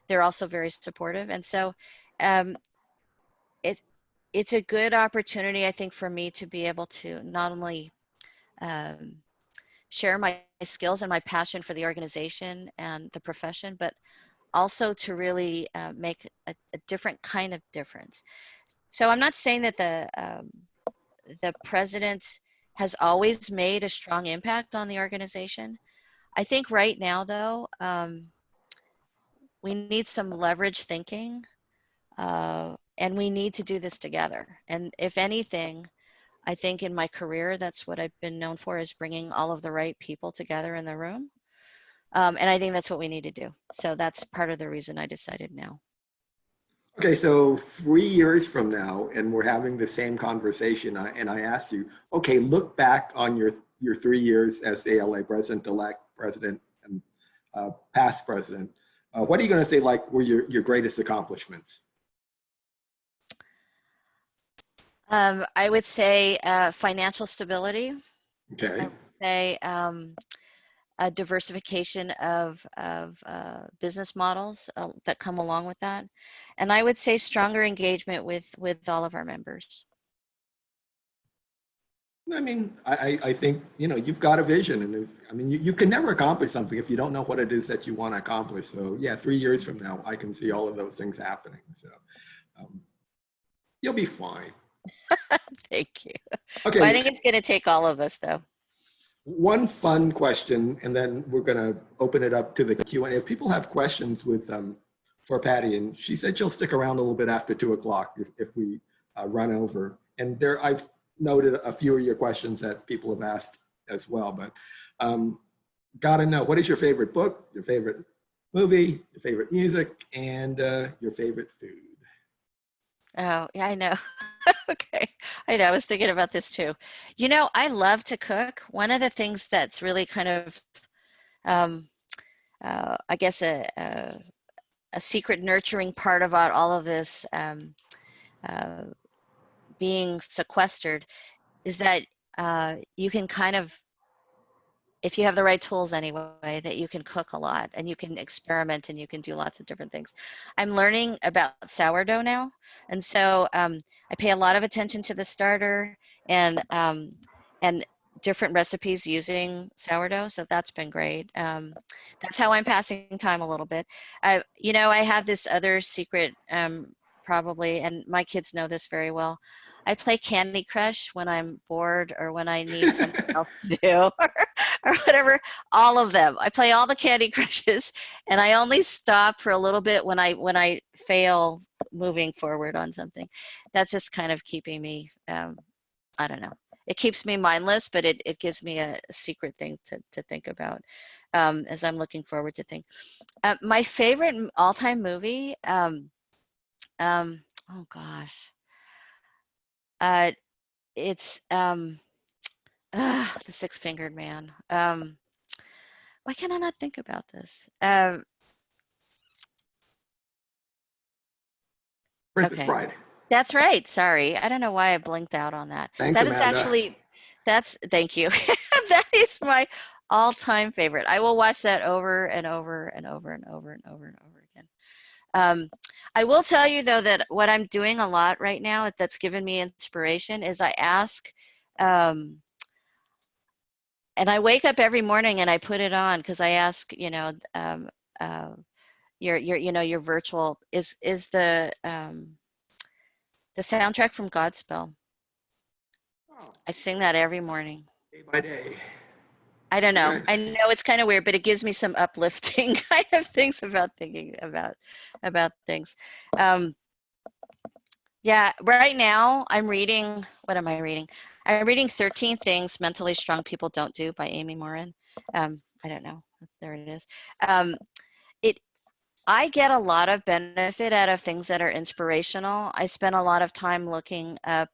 they're also very supportive. And so um, it, it's a good opportunity, I think, for me to be able to not only um, share my skills and my passion for the organization and the profession, but also to really make a different kind of difference. So I'm not saying that the president has always made a strong impact on the organization. I think right now, though, we need some leverage thinking, and we need to do this together. And if anything, I think in my career, that's what I've been known for, is bringing all of the right people together in the room. And I think that's what we need to do. So that's part of the reason I decided now. Okay, so 3 years from now, and we're having the same conversation, and I asked you, okay, look back on your 3 years as ALA president-elect, president, and past president. What are you going to say like were your greatest accomplishments? I would say financial stability. I Okay. would say a diversification of business models that come along with that. And I would say stronger engagement with all of our members. I mean, I think, you've got a vision, and I mean, you can never accomplish something if you don't know what it is that you want to accomplish. So yeah, 3 years from now, I can see all of those things happening. So um, you'll be fine. Thank you. Well, I Okay, think it's going to take all of us, though. one fun question, and then we're going to open it up to the Q&A. If people have questions for Patty, and she said she'll stick around a little bit after 2 o'clock if we run over. And I've noted a few of your questions that people have asked as well. But gotta know, what is your favorite book, your favorite movie, your favorite music, and your favorite food? Oh, yeah, I know. Okay. I know. I was thinking about this too. I love to cook. One of the things that's really kind of, um, I guess, a secret nurturing part about all of this uh, being sequestered is that you can kind of, if you have the right tools anyway, that you can cook a lot and you can experiment and you can do lots of different things. I'm learning about sourdough now, and so I pay a lot of attention to the starter and different recipes using sourdough. So that's been great. That's how I'm passing time a little bit. I have this other secret, probably, and my kids know this very well. I play Candy Crush when I'm bored or when I need something else to do. Or whatever, all of them. I play all the Candy Crushes, and I only stop for a little bit when I fail moving forward on something. That's just kind of keeping me, I don't know. It keeps me mindless, but it gives me a secret thing to think about as I'm looking forward to things. My favorite all-time movie, oh gosh, uh, it's The Six-Fingered Man. Why can I not think about this? Princess Okay, Bride. that's right. Sorry, I don't know why I blinked out on that. Thanks, That is Amanda. actually, thank you. That is my all-time favorite. I will watch that over and over and over and over and over and over again. Um, I will tell you though that what I'm doing a lot right now that's given me inspiration is I ask, um, and I wake up every morning and I put it on because I ask, uh, your virtual is the soundtrack from Godspell. Oh, I sing that every morning. day by day. I don't know. Okay. I know it's kind of weird, but it gives me some uplifting kind of things about thinking about things. Um, yeah, right now I'm reading. What am I reading? I'm reading 13 Things Mentally Strong People Don't Do by Amy Morin. I don't know. There it is. Um, it I get a lot of benefit out of things that are inspirational. I spend a lot of time looking up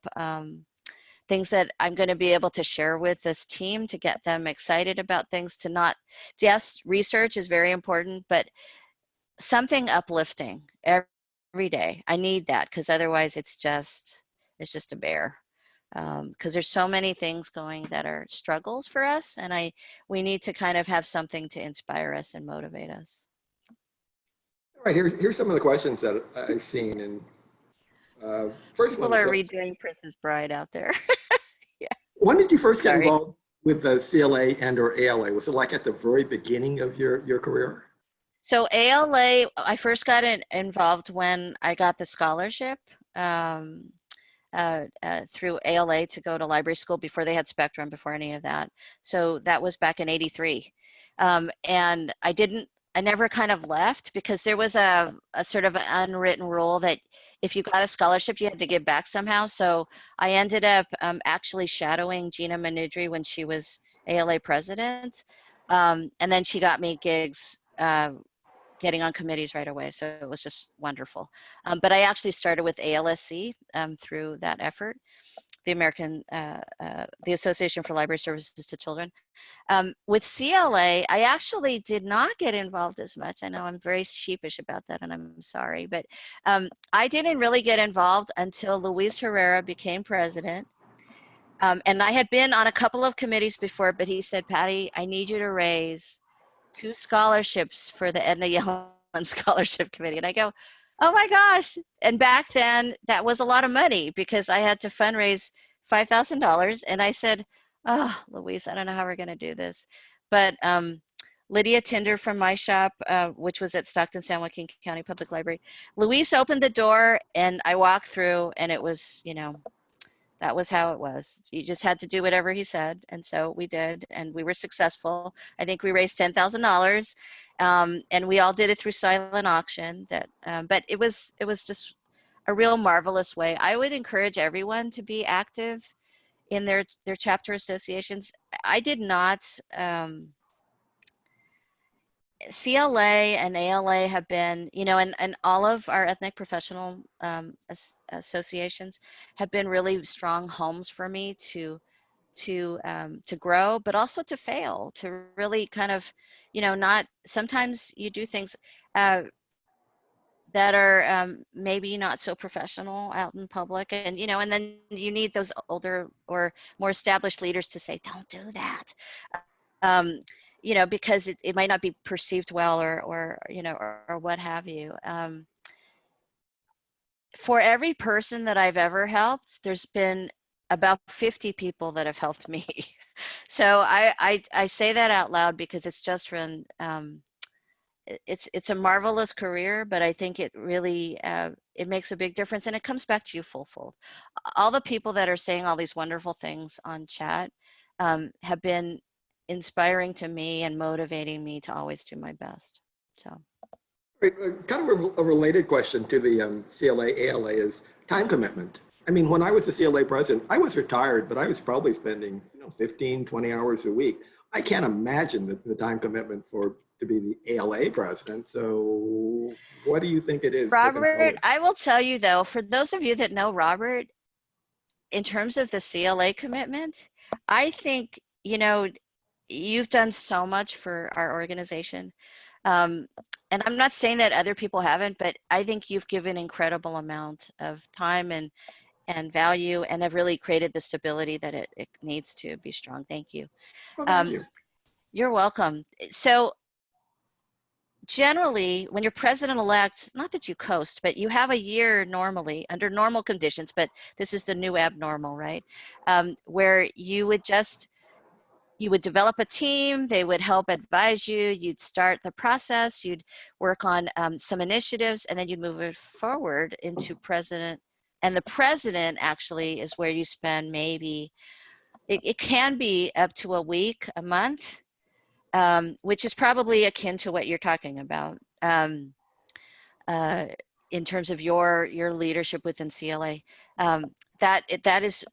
things that I'm going to be able to share with this team to get them excited about things, to not just research is very important, but something uplifting every day. I need that because otherwise it's just a bear. Because there's so many things going that are struggles for us, and we need to kind of have something to inspire us and motivate us. All right, here's some of the questions that I've seen. And first People one, are so redoing Princess Bride out there. Yeah, when did you first get sorry. involved with the CLA and or ALA? Was it like at the very beginning of your career? So ALA, I first got involved when I got the scholarship um, through ALA to go to library school before they had Spectrum, before any of that. So that was back in '83. And I never kind of left because there was a sort of unwritten rule that if you got a scholarship, you had to give back somehow. So I ended up actually shadowing Gina Manudri when she was ALA president. And then she got me gigs getting on committees right away. So it was just wonderful. But I actually started with ALSC through that effort, the Association for Library Services to Children. With CLA, I actually did not get involved as much. I know I'm very sheepish about that, and I'm sorry, but I didn't really get involved until Luis Herrera became president. And I had been on a couple of committees before, but he said, Patty, I need you to raise 2 scholarships for the Edna Yellen Scholarship Committee. And I go, oh my gosh. And back then, that was a lot of money because I had to fundraise $5,000. And I said, oh, Louise, I don't know how we're going to do this. But Lydia Tinder from my shop, which was at Stockton San Joaquin County Public Library, Luis opened the door and I walked through, and it was, that was how it was. You just had to do whatever he said. And so we did, and we were successful. I think we raised $10,000, and we all did it through silent auction. But it was just a real marvelous way. I would encourage everyone to be active in their chapter associations. I did not, CLA and ALA have been, and all of our ethnic professional associations have been really strong homes for me to grow, but also to fail, to really kind of, not, sometimes you do things that are maybe not so professional out in public, and and then you need those older or more established leaders to say, don't do that. Because it might not be perceived well, or what have you. For every person that I've ever helped, there's been about 50 people that have helped me. So I say that out loud because it's just been, it's a marvelous career, but I think it really, it makes a big difference, and it comes back to you full. All the people that are saying all these wonderful things on chat have been inspiring to me and motivating me to always do my best. So. Right, kind of a related question to the CLA, ALA is time commitment. I mean, when I was the CLA president, I was retired, but I was probably spending 15, 20 hours a week. I can't imagine the time commitment to be the ALA president. So what do you think it is? Robert, I will tell you though, for those of you that know Robert, in terms of the CLA commitment, I think, you've done so much for our organization. And I'm not saying that other people haven't, but I think you've given incredible amount of time and value, and have really created the stability that it needs to be strong. Thank you. Well, thank you. You're welcome. So generally, when you're president-elect, not that you coast, but you have a year normally under normal conditions, but this is the new abnormal, right? Where you would develop a team, they would help advise you, you'd start the process, you'd work on some initiatives, and then you'd move it forward into president. And the president actually is where you spend maybe, it can be up to a week, a month, which is probably akin to what you're talking about in terms of your leadership within CLA. That is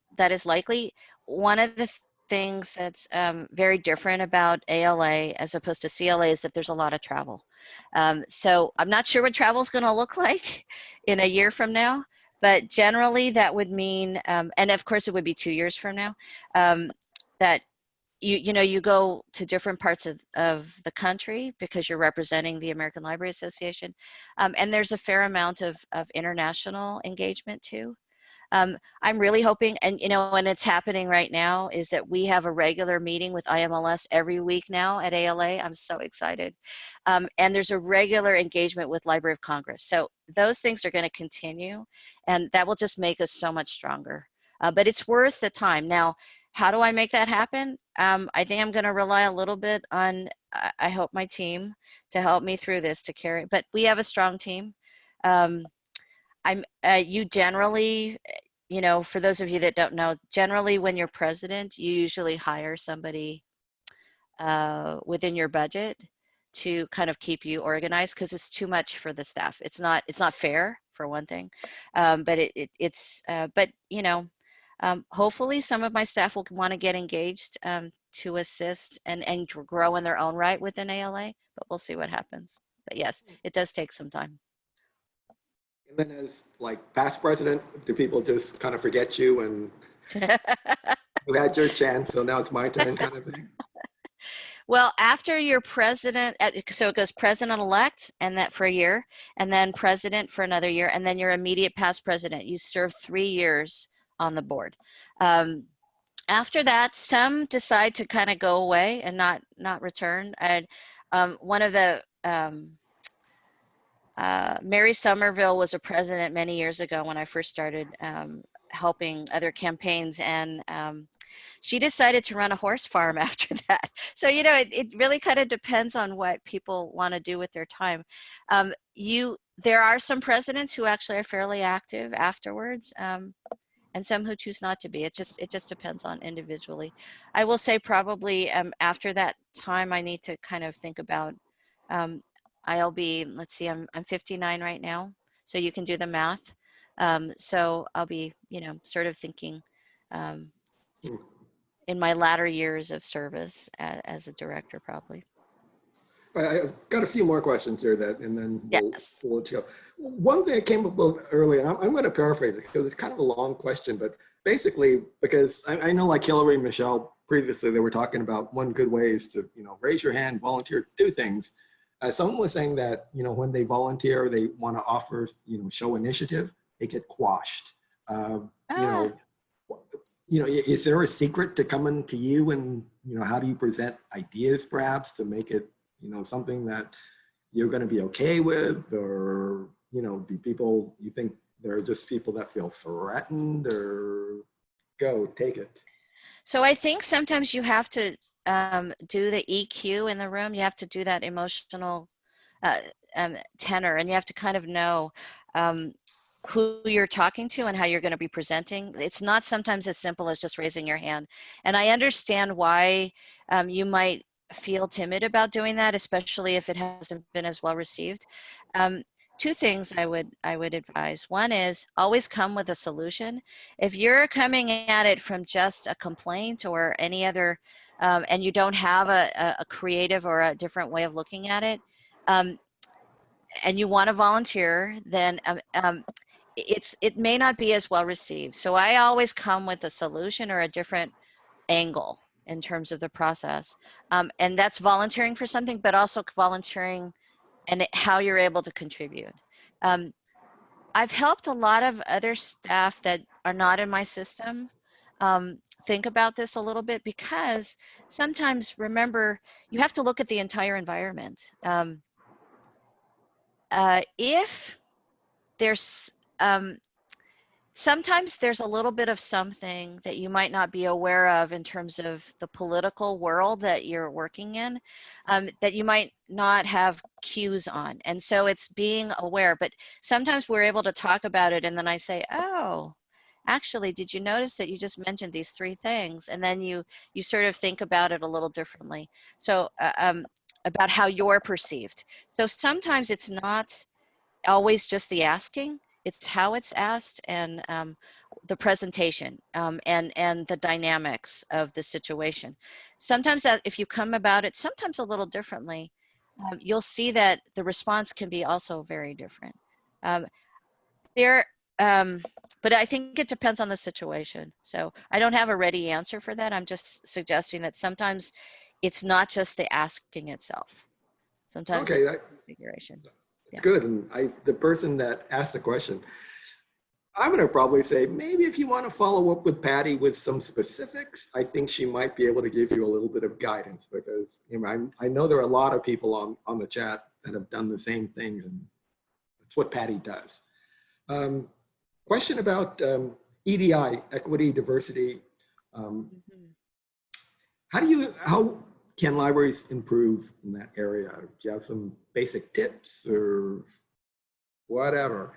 likely. One of the things that's very different about ALA as opposed to CLA is that there's a lot of travel. So I'm not sure what travel is going to look like in a year from now, but generally that would mean, and of course it would be 2 years from now, that you go to different parts of the country because you're representing the American Library Association. And there's a fair amount of international engagement too. I'm really hoping, and and it's happening right now, is that we have a regular meeting with IMLS every week now at ALA. I'm so excited. And there's a regular engagement with Library of Congress. So those things are going to continue, and that will just make us so much stronger. But it's worth the time. Now, how do I make that happen? I think I'm going to rely a little bit on, I hope, my team to help me through this, to carry, but we have a strong team. You generally, for those of you that don't know, generally when you're president, you usually hire somebody within your budget to kind of keep you organized, because it's too much for the staff. It's not fair, for one thing, but but you know, hopefully some of my staff will want to get engaged to assist and grow in their own right within ALA, but we'll see what happens. But yes, it does take some time. And then as like past president, do people just kind of forget you and you had your chance, so now it's my turn kind of thing? Well, after you're president, so it goes president-elect, and that for a year, and then president for another year, and then your immediate past president. You serve 3 years on the board. After that, some decide to kind of go away and not return. And one of the Mary Somerville was a president many years ago when I first started helping other campaigns, and she decided to run a horse farm after that. So, you know, it really kind of depends on what people want to do with their time. There are some presidents who actually are fairly active afterwards, and some who choose not to be. It just depends on individually. I will say probably after that time, I need to kind of think about, I'll be, let's see, I'm 59 right now, so you can do the math. So I'll be, you know, sort of thinking in my latter years of service as a director, probably. All right, I've got a few more questions here and then Yes. we'll let you go. One thing that came up a little earlier, and I'm going to paraphrase it because it's kind of a long question, but basically, because I know like Hillary and Michelle previously, they were talking about one good way is to, you know, raise your hand, volunteer, do things. Someone was saying that, you know, when they volunteer, they want to offer, you know, show initiative, they get quashed. Is there a secret to coming to you, and, you know, how do you present ideas perhaps to make it, you know, something that you're going to be okay with? Or, you know, do people, you think there are just people that feel threatened? Or go, take it. So I think sometimes you have to do the EQ in the room. You have to do that emotional tenor, and you have to kind of know who you're talking to and how you're going to be presenting. It's not sometimes as simple as just raising your hand. And I understand why you might feel timid about doing that, especially if it hasn't been as well received. Two things I would advise. One is always come with a solution. If you're coming at it from just a complaint or any other, and you don't have a creative or a different way of looking at it, and you want to volunteer, then it may not be as well received. So I always come with a solution or a different angle in terms of the process. And that's volunteering for something, but also volunteering and how you're able to contribute. I've helped a lot of other staff that are not in my system think about this a little bit, because sometimes, remember, you have to look at the entire environment. If there's sometimes there's a little bit of something that you might not be aware of in terms of the political world that you're working in, that you might not have cues on. And so it's being aware, but sometimes we're able to talk about it, and then I say, oh, actually, did you notice that you just mentioned these 3 things? And then you sort of think about it a little differently. So about how you're perceived. So sometimes it's not always just the asking, it's how it's asked, and the presentation, and the dynamics of the situation. Sometimes if you come about it sometimes a little differently, you'll see that the response can be also very different. There, but I think it depends on the situation. So I don't have a ready answer for that. I'm just suggesting that sometimes it's not just the asking itself. Sometimes Okay, it's that's configuration. Yeah. good. And the person that asked the question, I'm going to probably say, maybe if you want to follow up with Patty with some specifics, I think she might be able to give you a little bit of guidance, because, you know, I know there are a lot of people on the chat that have done the same thing, and that's what Patty does. Question about EDI, equity, diversity. How can libraries improve in that area? Do you have some basic tips or whatever?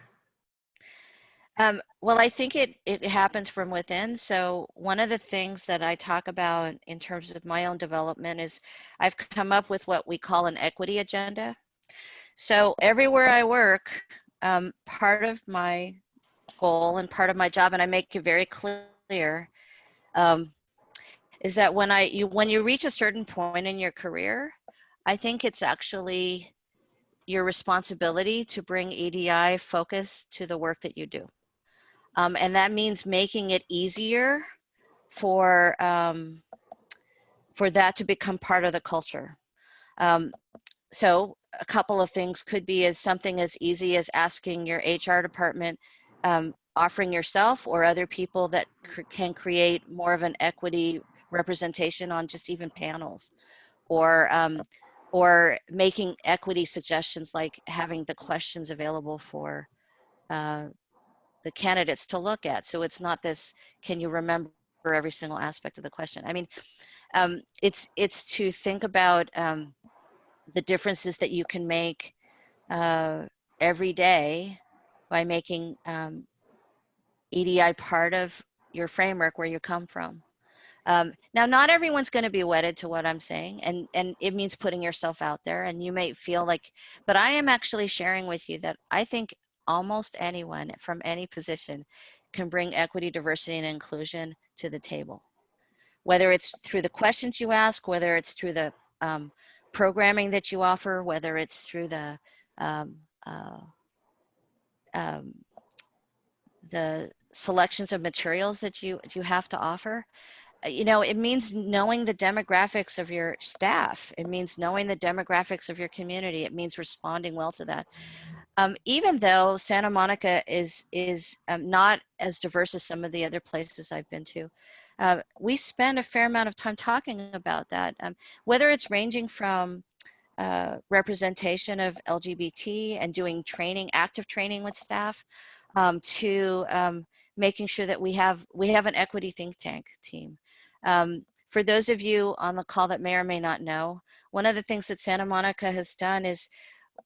Well, I think it happens from within. So one of the things that I talk about in terms of my own development is I've come up with what we call an equity agenda. So everywhere I work, part of my goal and part of my job, and I make it very clear, um, is that when you reach a certain point in your career, I think it's actually your responsibility to bring EDI focus to the work that you do. And that means making it easier for that to become part of the culture. Um, so a couple of things could be as something as easy as asking your HR department, offering yourself or other people that can create more of an equity representation on just even panels, or making equity suggestions like having the questions available for uh, the candidates to look at. So it's not this, can you remember every single aspect of the question? I mean, it's to think about the differences that you can make uh, every day by making EDI part of your framework where you come from. Now, not everyone's going to be wedded to what I'm saying, and it means putting yourself out there. And you may feel like, but I am actually sharing with you that I think almost anyone from any position can bring equity, diversity, and inclusion to the table. Whether it's through the questions you ask, whether it's through the um, programming that you offer, whether it's through um, uh, um, the selections of materials that you have to offer. You know, it means knowing the demographics of your staff. It means knowing the demographics of your community. It means responding well to that. Even though Santa Monica is not as diverse as some of the other places I've been to, we spend a fair amount of time talking about that. Whether it's ranging from representation of LGBT and doing training, active training with staff, to making sure that we have an equity think tank team. For those of you on the call that may or may not know, one of the things that Santa Monica has done is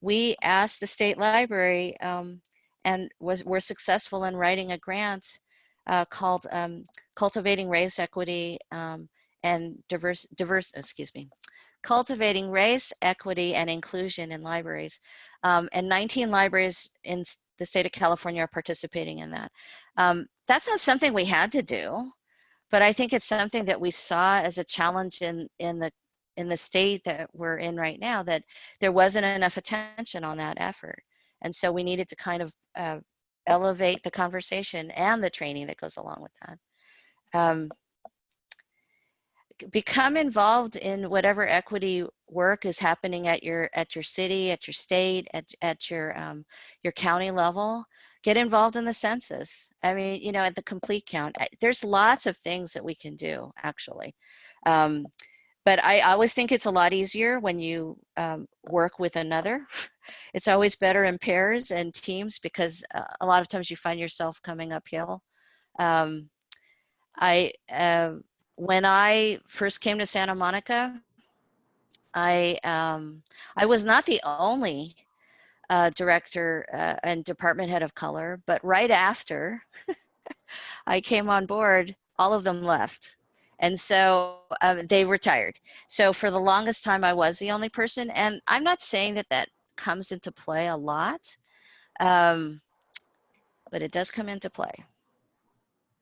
we asked the state library and were successful in writing a grant called Cultivating Race Equity and excuse me, Cultivating Race, Equity, and Inclusion in Libraries. And 19 libraries in the state of California are participating in that. That's not something we had to do, but I think it's something that we saw as a challenge in the state that we're in right now, that there wasn't enough attention on that effort. And so we needed to kind of elevate the conversation and the training that goes along with that. Become involved in whatever equity work is happening at your city, at your state, at your county level. Get involved in the census. I mean, you know, at the complete count. There's lots of things that we can do, actually. But I always think it's a lot easier when you work with another. It's always better in pairs and teams, because a lot of times you find yourself coming uphill. Um, I When I first came to Santa Monica, I was not the only director and department head of color, but right after I came on board, all of them left. And so they retired. So for the longest time, I was the only person. And I'm not saying that that comes into play a lot, um, but it does come into play.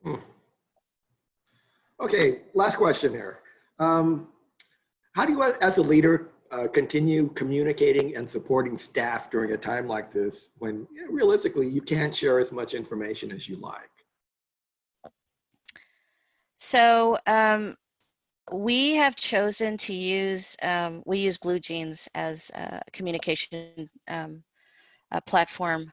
Hmm. Okay, last question here. How do you, as a leader, continue communicating and supporting staff during a time like this when realistically you can't share as much information as you like? So we have chosen to use, we use Blue Jeans as a communication platform.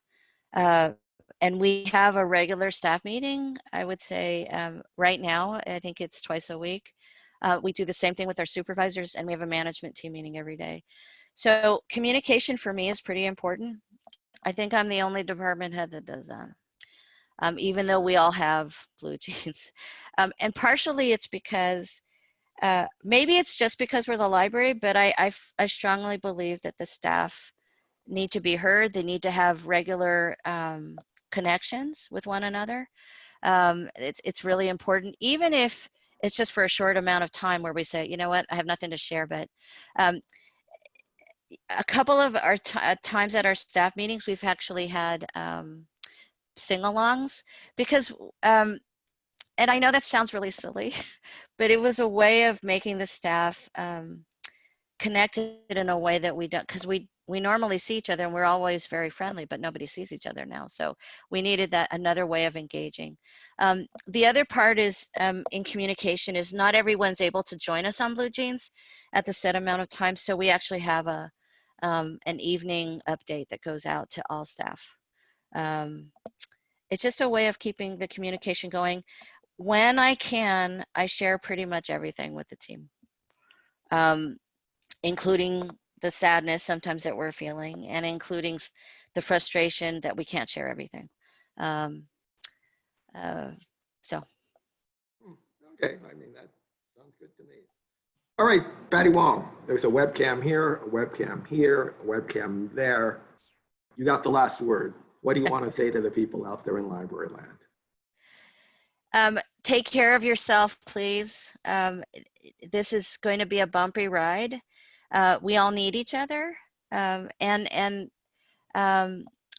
And we have a regular staff meeting, I would say right now, I think it's twice a week. We do the same thing with our supervisors, and we have a management team meeting every day. So communication for me is pretty important. I think I'm the only department head that does that, even though we all have Blue Jeans. And partially it's because, maybe it's just because we're the library, but I strongly believe that the staff need to be heard. They need to have regular connections with one another. It's really important, even if it's just for a short amount of time where we say, you know what, I have nothing to share. But um, a couple of our times at our staff meetings, we've actually had sing-alongs because, and I know that sounds really silly, but it was a way of making the staff connected in a way that we don't, because we normally see each other and we're always very friendly, but nobody sees each other now. So we needed that another way of engaging. The other part is in communication is not everyone's able to join us on Blue Jeans at the set amount of time. So we actually have an evening update that goes out to all staff. It's just a way of keeping the communication going. When I can, I share pretty much everything with the team. Including the sadness sometimes that we're feeling, and including the frustration that we can't share everything. Um, so. Okay, I mean, that sounds good to me. All right, Patty Wong, there's a webcam here, a webcam here, a webcam there. You got the last word. What do you want to say to the people out there in library land? Take care of yourself, please. This is going to be a bumpy ride. We all need each other, and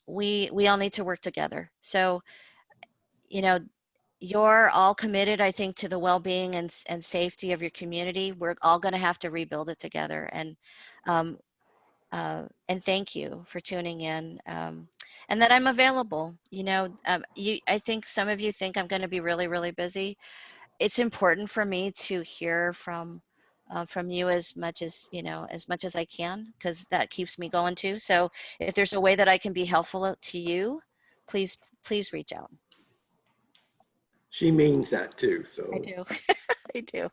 we all need to work together. So, you know, you're all committed, I think, to the well-being and safety of your community. We're all going to have to rebuild it together. And thank you for tuning in. And that I'm available. I think some of you think I'm going to be really, really busy. It's important for me to hear from you as much as I can, because that keeps me going too. So if there's a way that I can be helpful to you, please reach out. She means that too. So I do. I do.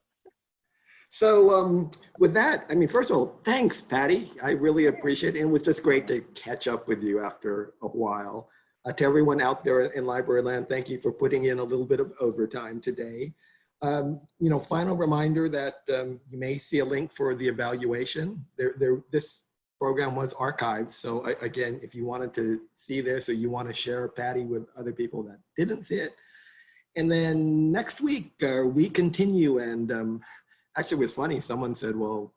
So with that, I mean, first of all, thanks, Patty. I really appreciate it. And it was just great to catch up with you after a while. To everyone out there in library land, thank you for putting in a little bit of overtime today. Final reminder that you may see a link for the evaluation. This program was archived. So again, if you wanted to see this or you want to share Patty with other people that didn't see it. And then next week, we continue. And actually, it was funny. Someone said, well,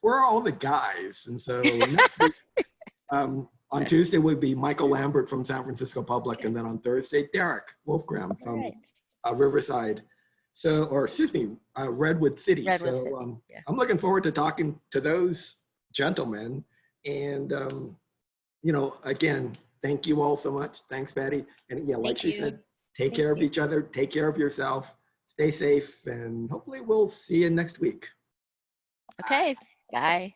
where are all the guys? And so next week, on Tuesday would be Michael Lambert from San Francisco Public. And then on Thursday, Derek Wolfgram from Riverside. So, or excuse me, Redwood City. Redwood so City. Yeah. I'm looking forward to talking to those gentlemen. And, again, thank you all so much. Thanks, Patty. And yeah, like she said, take care of each other, take care of yourself, stay safe, and hopefully we'll see you next week. Okay, bye.